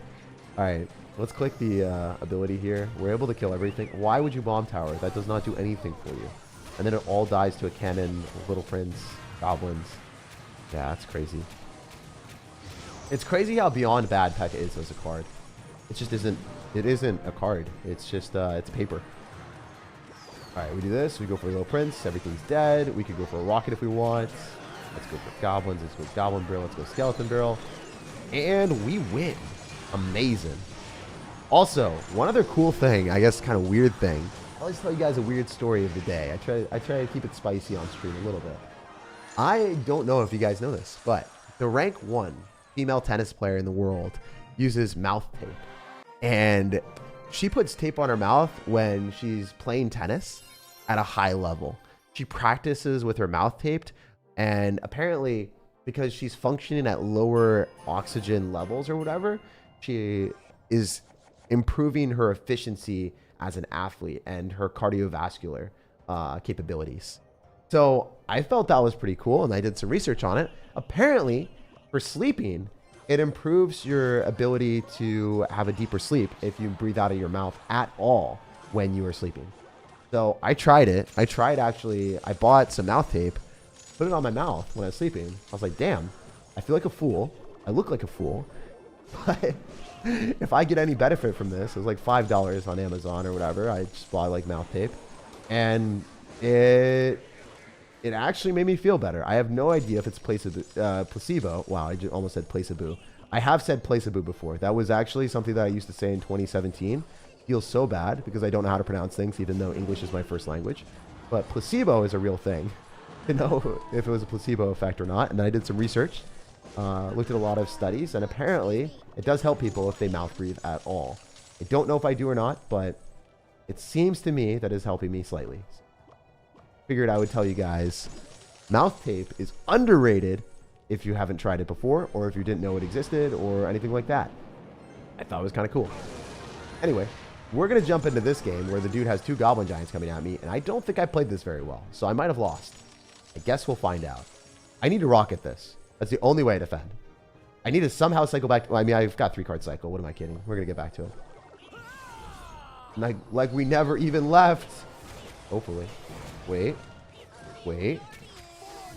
S1: All right. Let's click the ability here. We're able to kill everything. Why would you bomb tower? That does not do anything for you. And then it all dies to a cannon, little prince, goblins. Yeah, that's crazy. It's crazy how beyond bad P.E.K.K.A is as a card. It just isn't. It isn't a card. It's just it's paper. All right, we do this. We go for a little prince. Everything's dead. We could go for a rocket if we want. Let's go for goblins. Let's go goblin barrel. Let's go skeleton barrel. And we win. Amazing. Also, one other cool thing, I guess kind of weird thing. I always tell you guys a weird story of the day. I try to keep it spicy on stream a little bit. I don't know if you guys know this, but the rank 1 female tennis player in the world uses mouth tape. And she puts tape on her mouth when she's playing tennis at a high level. She practices with her mouth taped, and apparently because she's functioning at lower oxygen levels or whatever, she is improving her efficiency as an athlete and her cardiovascular capabilities. So I felt that was pretty cool, and I did some research on it. Apparently, for sleeping, it improves your ability to have a deeper sleep if you breathe out of your mouth at all when you are sleeping. So I tried it. I bought some mouth tape, put it on my mouth when I was sleeping. I was like, damn, I feel like a fool. I look like a fool. But if I get any benefit from this, it was like $5 on Amazon or whatever. I just bought like mouth tape, and it actually made me feel better. I have no idea if it's placebo. Wow, I just almost said placebo. I have said placebo before. That was actually something that I used to say in 2017. Feels so bad because I don't know how to pronounce things, even though English is my first language. But placebo is a real thing. To know if it was a placebo effect or not. And then I did some research. Looked at a lot of studies, and apparently it does help people if they mouth breathe at all. I don't know if I do or not, but it seems to me that is helping me slightly. Figured I would tell you guys, mouth tape is underrated if you haven't tried it before, or if you didn't know it existed, or anything like that. I thought it was kind of cool. Anyway, we're going to jump into this game where the dude has 2 goblin giants coming at me, and I don't think I played this very well, so I might have lost. I guess we'll find out. I need to rocket this. That's the only way to defend. I need to somehow cycle back. Well, I mean, I've got 3-card cycle. What am I kidding? We're going to get back to it. Like we never even left. Hopefully. Wait.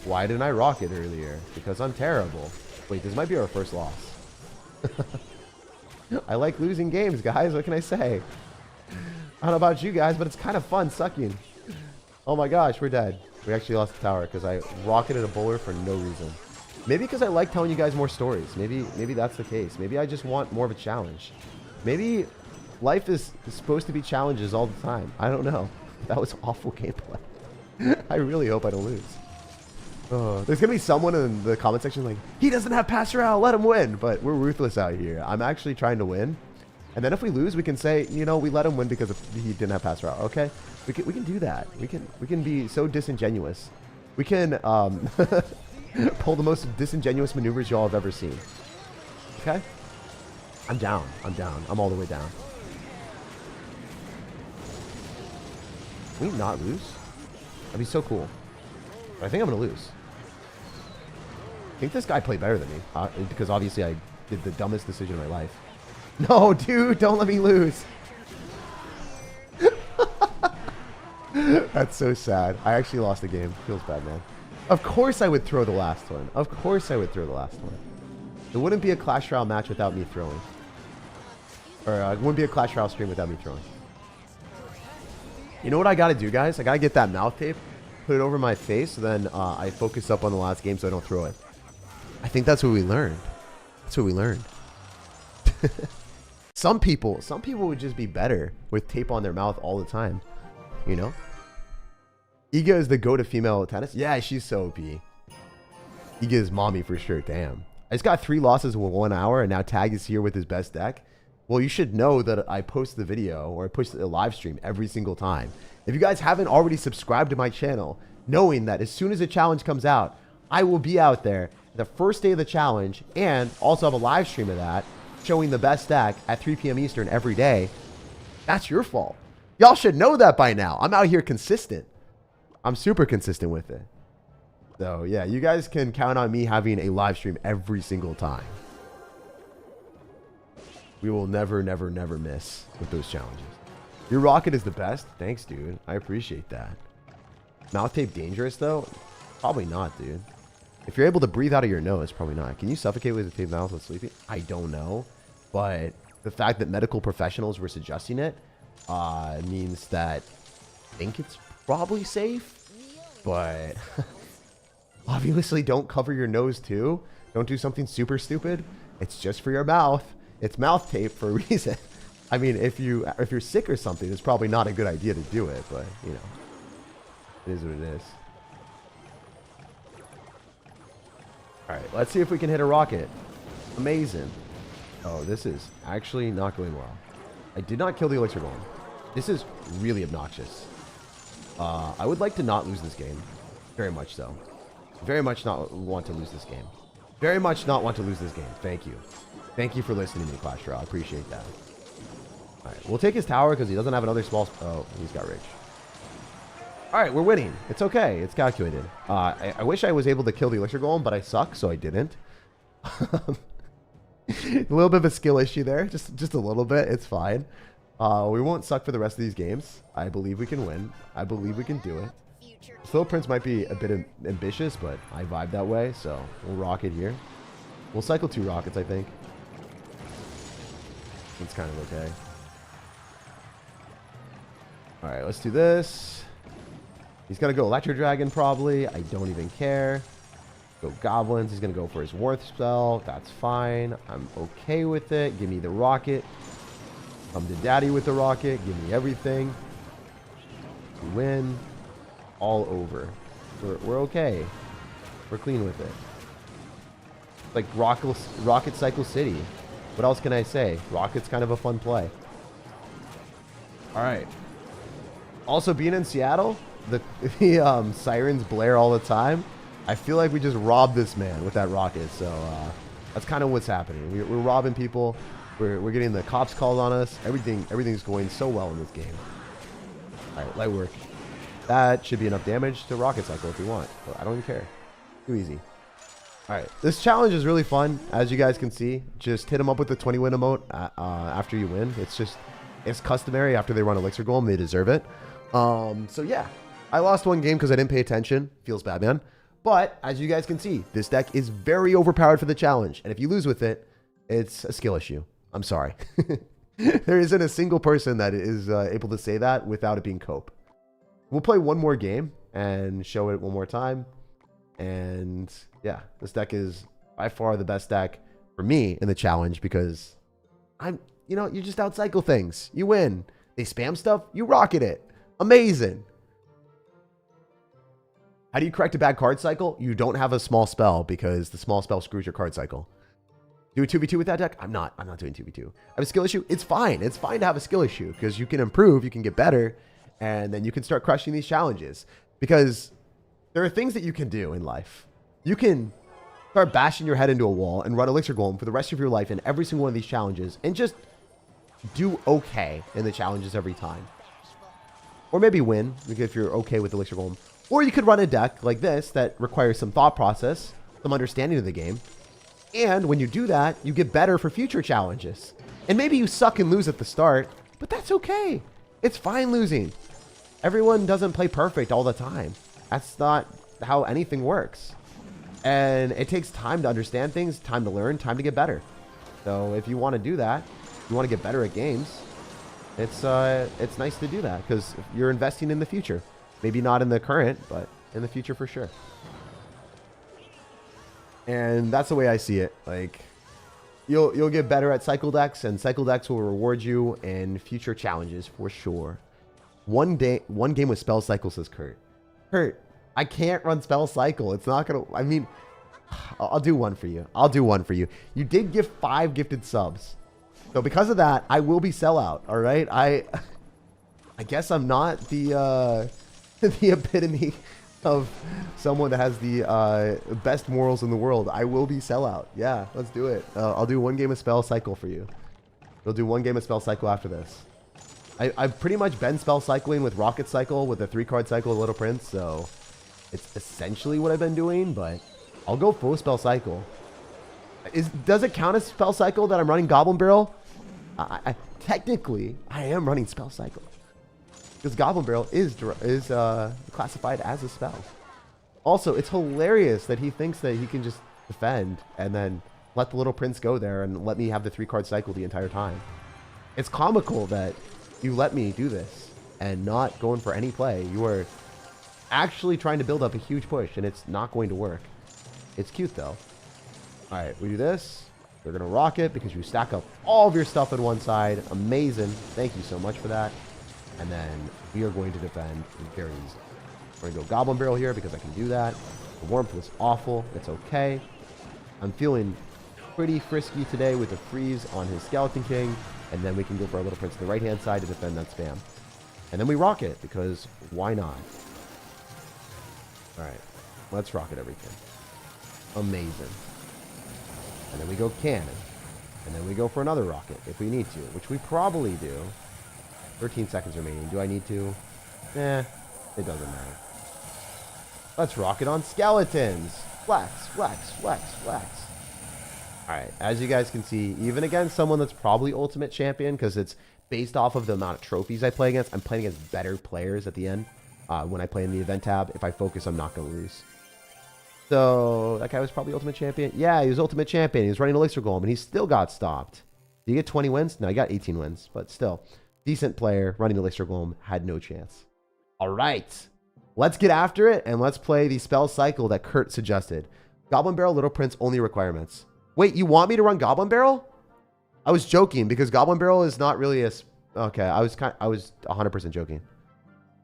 S1: Why didn't I rocket earlier? Because I'm terrible. Wait, this might be our first loss. I like losing games, guys. What can I say? I don't know about you guys, but it's kind of fun sucking. Oh my gosh, we're dead. We actually lost the tower because I rocketed a bowler for no reason. Maybe because I like telling you guys more stories. Maybe that's the case. Maybe I just want more of a challenge. Maybe life is supposed to be challenges all the time. I don't know. That was awful gameplay. I really hope I don't lose. There's going to be someone in the comment section like, he doesn't have pass Royale, let him win. But we're ruthless out here. I'm actually trying to win. And then if we lose, we can say, you know, we let him win because he didn't have pass Royale. Okay? We can do that. We can be so disingenuous. We can pull the most disingenuous maneuvers y'all have ever seen. Okay? I'm down. I'm down. I'm all the way down. Can we not lose? That'd be so cool. But I think I'm going to lose. I think this guy played better than me. Because obviously I did the dumbest decision of my life. No, dude, don't let me lose. That's so sad. I actually lost the game. Feels bad, man. Of course I would throw the last one. Of course I would throw the last one. It wouldn't be a Clash Royale match without me throwing. Or it wouldn't be a Clash Royale stream without me throwing. You know what I got to do, guys? I got to get that mouth tape, put it over my face, so then I focus up on the last game so I don't throw it. I think that's what we learned. That's what we learned. Some people would just be better with tape on their mouth all the time. You know? Iga is the go-to female tennis. Yeah, she's so OP. Iga is mommy for sure. Damn. I just got 3 losses in 1 hour, and now Tag is here with his best deck. Well, you should know that I post the video or I post a live stream every single time. If you guys haven't already subscribed to my channel, knowing that as soon as a challenge comes out, I will be out there the first day of the challenge and also have a live stream of that showing the best deck at 3 p.m. Eastern every day. That's your fault. Y'all should know that by now. I'm out here consistent. I'm super consistent with it. So yeah, you guys can count on me having a live stream every single time. We will never, never, never miss with those challenges. Your rocket is the best. Thanks, dude. I appreciate that. Mouth tape dangerous, though? Probably not, dude. If you're able to breathe out of your nose, probably not. Can you suffocate with a taped mouth with sleeping? I don't know. But the fact that medical professionals were suggesting it means that I think it's probably safe. But obviously, don't cover your nose, too. Don't do something super stupid. It's just for your mouth. It's mouth tape for a reason. I mean, if you're sick or something, it's probably not a good idea to do it, but you know, it is what it is. All right, let's see if we can hit a rocket. Amazing. Oh, this is actually not going well. I did not kill the Elixir Golem. This is really obnoxious. I would like to not lose this game. Very much so. Very much not want to lose this game. Very much not want to lose this game. Thank you. Thank you for listening to me, Clash Royale. I appreciate that. All right, we'll take his tower because he doesn't have another small... Oh, he's got rich. All right, we're winning. It's okay. It's calculated. I wish I was able to kill the Elixir Golem, but I suck, so I didn't. A little bit of a skill issue there. Just a little bit. It's fine. We won't suck for the rest of these games. I believe we can win. I believe we can do it. Slow Prince might be a bit ambitious, but I vibe that way, so we'll rock it here. We'll cycle 2 rockets, I think. It's kind of okay. All right, let's do this. He's going to go Electro Dragon, probably. I don't even care. Go Goblins. He's going to go for his Worth spell. That's fine. I'm okay with it. Give me the rocket. Come to daddy with the rocket. Give me everything. We win. All over. We're okay. We're clean with it. Like Rocket Cycle City. What else can I say? Rocket's kind of a fun play. All right. Also, being in Seattle, the sirens blare all the time. I feel like we just robbed this man with that rocket. So that's kind of what's happening. We're robbing people. We're getting the cops called on us. Everything's going so well in this game. All right, light work. That should be enough damage to Rocket Cycle if we want. But I don't even care. Too easy. All right, this challenge is really fun, as you guys can see. Just hit them up with the 20 win emote after you win. It's customary after they run Elixir Golem. They deserve it. So yeah, I lost 1 game because I didn't pay attention. Feels bad, man. But as you guys can see, this deck is very overpowered for the challenge. And if you lose with it, it's a skill issue. I'm sorry. There isn't a single person that is able to say that without it being cope. We'll play 1 more game and show it 1 more time. And yeah, this deck is by far the best deck for me in the challenge because you just outcycle things. You win. They spam stuff, you rocket it. Amazing. How do you correct a bad card cycle? You don't have a small spell because the small spell screws your card cycle. Do a 2v2 with that deck? I'm not doing 2v2. I have a skill issue? It's fine. It's fine to have a skill issue because you can improve, you can get better, and then you can start crushing these challenges. Because there are things that you can do in life. You can start bashing your head into a wall and run Elixir Golem for the rest of your life in every single one of these challenges and just do okay in the challenges every time. Or maybe win, if you're okay with Elixir Golem. Or you could run a deck like this that requires some thought process, some understanding of the game. And when you do that, you get better for future challenges. And maybe you suck and lose at the start, but that's okay. It's fine losing. Everyone doesn't play perfect all the time. That's not how anything works. And it takes time to understand things, time to learn, time to get better. So if you want to do that, you want to get better at games, it's nice to do that because you're investing in the future. Maybe not in the current, but in the future for sure. And that's the way I see it. Like, you'll get better at cycle decks, and cycle decks will reward you in future challenges for sure. One game with spell cycle, says Kurt. Kurt, I can't run spell cycle. It's not gonna. I mean, I'll do one for you. I'll do one for you. You did give 5 gifted subs, so because of that, I will be sellout. All right. I guess I'm not the the epitome of someone that has the best morals in the world. I will be sellout. Yeah, let's do it. I'll do 1 game of spell cycle for you. We'll do 1 game of spell cycle after this. I've pretty much been spell cycling with Rocket Cycle, with the 3-card cycle of Little Prince, so it's essentially what I've been doing, but I'll go full spell cycle. Does it count as spell cycle that I'm running Goblin Barrel? Technically, I am running spell cycle. Because Goblin Barrel is classified as a spell. Also, it's hilarious that he thinks that he can just defend and then let the Little Prince go there and let me have the 3-card cycle the entire time. It's comical that you let me do this and not going for any play. You are actually trying to build up a huge push, and it's not going to work. It's cute, though. All right, we do this. We're going to rock it because you stack up all of your stuff on one side. Amazing. Thank you so much for that. And then we are going to defend very easily. We're going to go Goblin Barrel here because I can do that. The warmth was awful. It's okay. I'm feeling pretty frisky today with the freeze on his Skeleton King. And then we can go for our Little Prince to the right-hand side to defend that spam. And then we rock it because why not? All right. Let's rocket everything. Amazing. And then we go cannon. And then we go for another rocket if we need to, which we probably do. 13 seconds remaining. Do I need to? Eh, it doesn't matter. Let's rock it on skeletons. Flex, flex, flex, flex. Alright, as you guys can see, even against someone that's probably Ultimate Champion, because it's based off of the amount of trophies I play against, I'm playing against better players at the end. When I play in the event tab, if I focus, I'm not going to lose. So, that guy was probably Ultimate Champion? Yeah, he was Ultimate Champion. He was running Elixir Golem, and he still got stopped. Did he get 20 wins? No, he got 18 wins, but still. Decent player, running Elixir Golem, had no chance. All right. Let's get after it, and let's play the spell cycle that Kurt suggested. Goblin Barrel, Little Prince, only requirements. Wait, you want me to run Goblin Barrel? I was joking, because Goblin Barrel is not really a... Okay, I was 100% joking.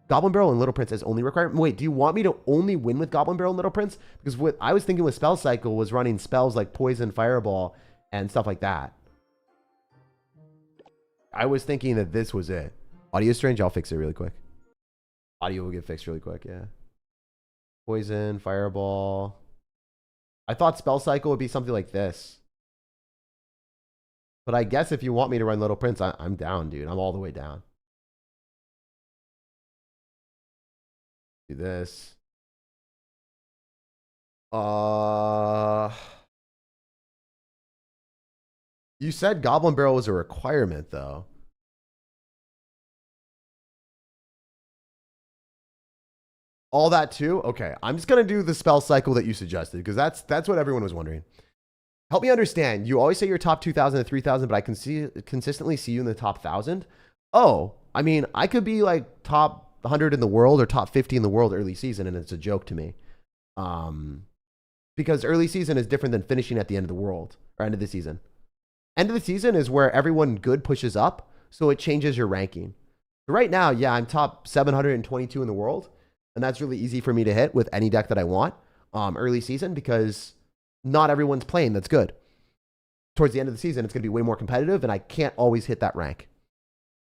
S1: Goblin Barrel and Little Prince as only requirement. Wait, do you want me to only win with Goblin Barrel and Little Prince? Because what I was thinking with spell cycle was running spells like Poison, Fireball, and stuff like that. I was thinking that this was it. Audio strange, I'll fix it really quick. Audio will get fixed really quick, yeah. Poison, Fireball. I thought spell cycle would be something like this. But I guess if you want me to run Little Prince, I'm down, dude. I'm all the way down. Do this. You said Goblin Barrel was a requirement, though. All that too? Okay, I'm just going to do the spell cycle that you suggested, because that's what everyone was wondering. Help me understand. You always say you're top 2,000 to 3,000, but I can consistently see you in the top 1,000. Oh, I mean, I could be like top 100 in the world or top 50 in the world early season, and it's a joke to me. Because early season is different than finishing at the end of the world, or end of the season. End of the season is where everyone good pushes up, so it changes your ranking. Right now, yeah, I'm top 722 in the world. And that's really easy for me to hit with any deck that I want early season because not everyone's playing that's good. Towards the end of the season, it's going to be way more competitive, and I can't always hit that rank.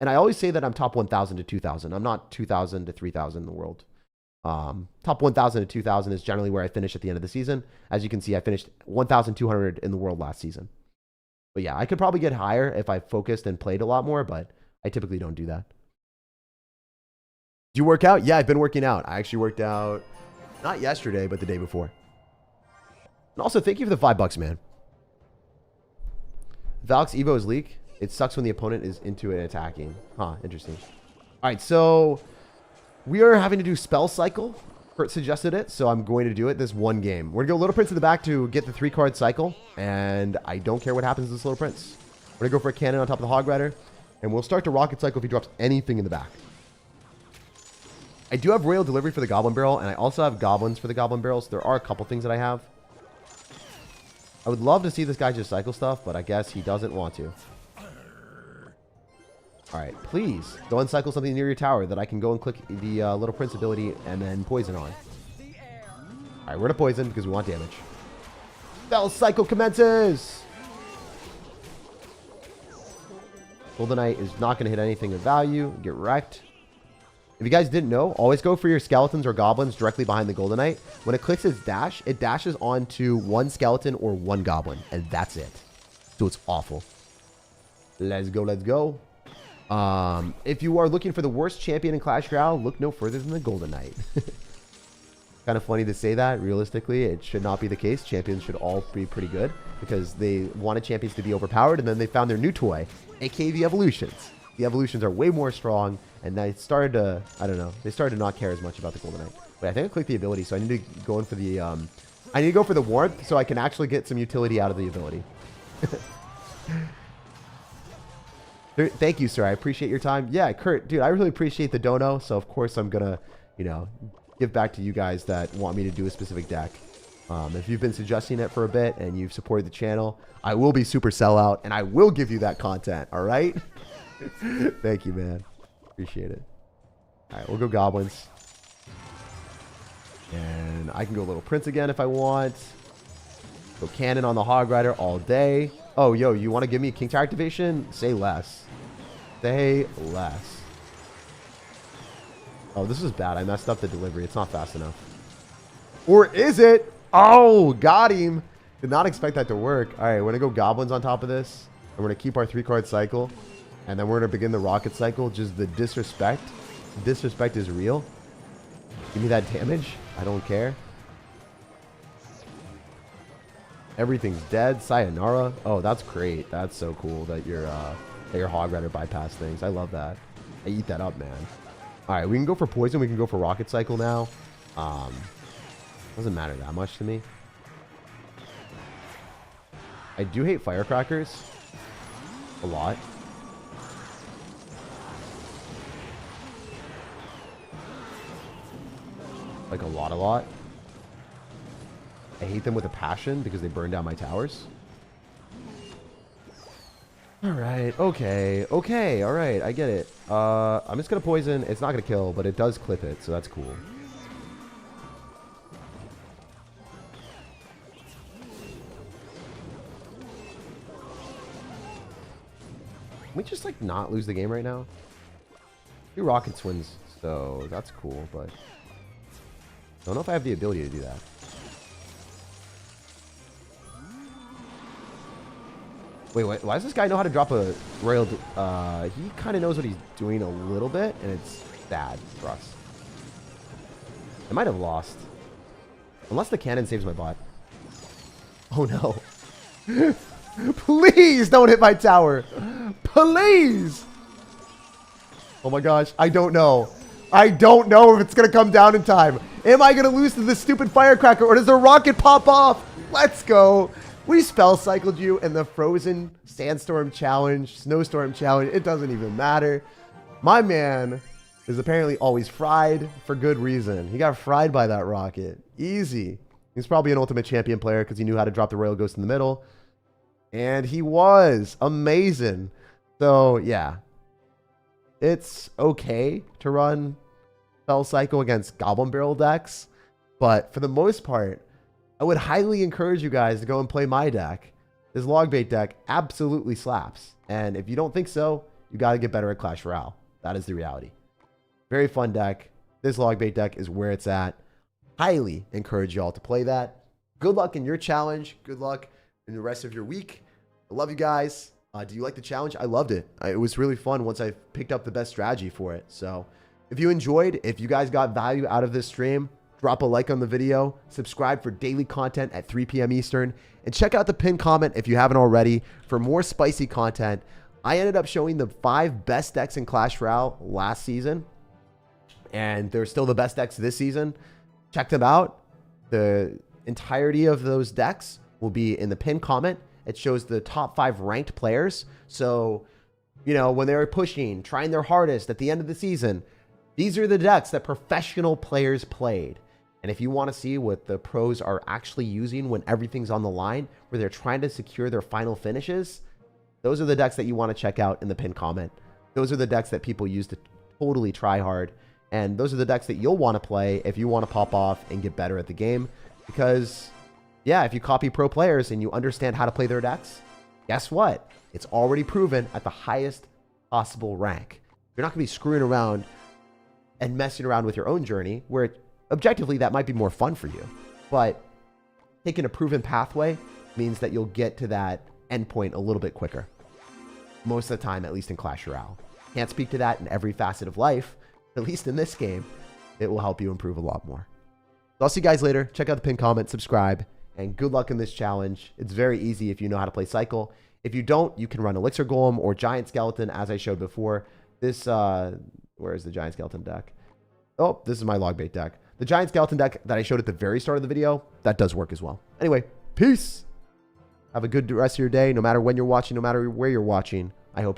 S1: And I always say that I'm top 1,000 to 2,000. I'm not 2,000 to 3,000 in the world. Top 1,000 to 2,000 is generally where I finish at the end of the season. As you can see, I finished 1,200 in the world last season. But yeah, I could probably get higher if I focused and played a lot more, but I typically don't do that. Do you work out? Yeah, I've been working out. I actually worked out not yesterday, but the day before. And also, thank you for the $5, man. Valk's Evo is leak. It sucks when the opponent is into it attacking. Huh, interesting. All right, so we are having to do spell cycle. Kurt suggested it, so I'm going to do it this one game. We're going to go Little Prince in the back to get the 3-card cycle, and I don't care what happens to this Little Prince. We're going to go for a cannon on top of the Hog Rider, and we'll start to rocket cycle if he drops anything in the back. I do have Royal Delivery for the Goblin Barrel, and I also have Goblins for the Goblin Barrels. There are a couple things that I have. I would love to see this guy just cycle stuff, but I guess he doesn't want to. Alright, please go and cycle something near your tower that I can go and click the Little Prince ability and then poison on. Alright, we're going to poison because we want damage. Spell cycle commences! Golden Knight is not going to hit anything of value. Get wrecked. If you guys didn't know, always go for your skeletons or goblins directly behind the Golden Knight. When it clicks its dash, it dashes onto one skeleton or one goblin, and that's it. So it's awful. Let's go, let's go. If you are looking for the worst champion in Clash Royale, look no further than the Golden Knight. Kind of funny to say that. Realistically, it should not be the case. Champions should all be pretty good because they wanted champions to be overpowered, and then they found their new toy, aka the Evolutions. The Evolutions are way more strong, and they started to, I don't know, they started to not care as much about the Golden Knight. Wait, I think I clicked the ability, so I need to go in for the, I need to go for the warmth so I can actually get some utility out of the ability. Thank you, sir. I appreciate your time. Yeah, Kurt, dude, I really appreciate the dono, so of course I'm gonna, you know, give back to you guys that want me to do a specific deck. If you've been suggesting it for a bit and you've supported the channel, I will be super sellout, and I will give you that content, all right? Thank you, man. Appreciate it. All right, we'll go Goblins. And I can go Little Prince again if I want. Go Cannon on the Hog Rider all day. Oh, yo, you want to give me a King Tower activation? Say less. Say less. Oh, this is bad. I messed up the delivery. It's not fast enough. Or is it? Oh, got him. Did not expect that to work. All right, we're going to go Goblins on top of this. And we're going to keep our 3-card cycle. And then we're going to begin the rocket cycle. Just the disrespect. Disrespect is real. Give me that damage. I don't care. Everything's dead. Sayonara. Oh, that's great. That's so cool that your Hog Rider bypass things. I love that. I eat that up, man. All right, we can go for poison. We can go for rocket cycle now. Doesn't matter that much to me. I do hate firecrackers a lot. Like a lot. I hate them with a passion because they burn down my towers. Alright, okay, alright, I get it. I'm just gonna poison. It's not gonna kill, but it does clip it, so that's cool. Can we just, like, not lose the game right now? 2 rockets wins, so that's cool, but I don't know if I have the ability to do that. Wait, why does this guy know how to drop a Royal? He kind of knows what he's doing a little bit, and it's bad for us. I might have lost. Unless the cannon saves my bot. Oh, no. Please don't hit my tower. Please. Oh, my gosh. I don't know. I don't know if it's going to come down in time. Am I going to lose to this stupid firecracker, or does the rocket pop off? Let's go. We spell cycled you in the Frozen Sandstorm Challenge, Snowstorm Challenge. It doesn't even matter. My man is apparently always fried for good reason. He got fried by that rocket. Easy. He's probably an Ultimate Champion player because he knew how to drop the Royal Ghost in the middle. And he was amazing. So, yeah. it's okay to run Spell Cycle against Goblin Barrel decks, but for the most part, I would highly encourage you guys to go and play my deck. This Logbait deck absolutely slaps. And if you don't think so, you got to get better at Clash Royale. That is the reality. Very fun deck. This Logbait deck is where it's at. Highly encourage y'all to play that. Good luck in your challenge. Good luck in the rest of your week. I love you guys. Do you like the challenge? I loved it. It was really fun once I picked up the best strategy for it. So if you enjoyed, if you guys got value out of this stream, drop a like on the video, subscribe for daily content at 3 p.m. Eastern, and check out the pinned comment if you haven't already for more spicy content. I ended up showing the 5 best decks in Clash Royale last season, and they're still the best decks this season. Check them out. The entirety of those decks will be in the pinned comment. It shows the top 5 ranked players. So, you know, when they were pushing, trying their hardest at the end of the season, these are the decks that professional players played. And if you want to see what the pros are actually using when everything's on the line, where they're trying to secure their final finishes, those are the decks that you want to check out in the pinned comment. Those are the decks that people use to totally try hard. And those are the decks that you'll want to play if you want to pop off and get better at the game. Because, yeah, if you copy pro players and you understand how to play their decks, guess what? It's already proven at the highest possible rank. You're not going to be screwing around and messing around with your own journey, where objectively that might be more fun for you. But taking a proven pathway means that you'll get to that endpoint a little bit quicker. Most of the time, at least in Clash Royale. Can't speak to that in every facet of life. At least in this game, it will help you improve a lot more. So I'll see you guys later. Check out the pinned comment, subscribe, and good luck in this challenge. It's very easy if you know how to play Cycle. If you don't, you can run Elixir Golem or Giant Skeleton, as I showed before. This, where is the Giant Skeleton deck? Oh, this is my Logbait deck. The Giant Skeleton deck that I showed at the very start of the video, that does work as well. Anyway, peace. Have a good rest of your day, no matter when you're watching, no matter where you're watching.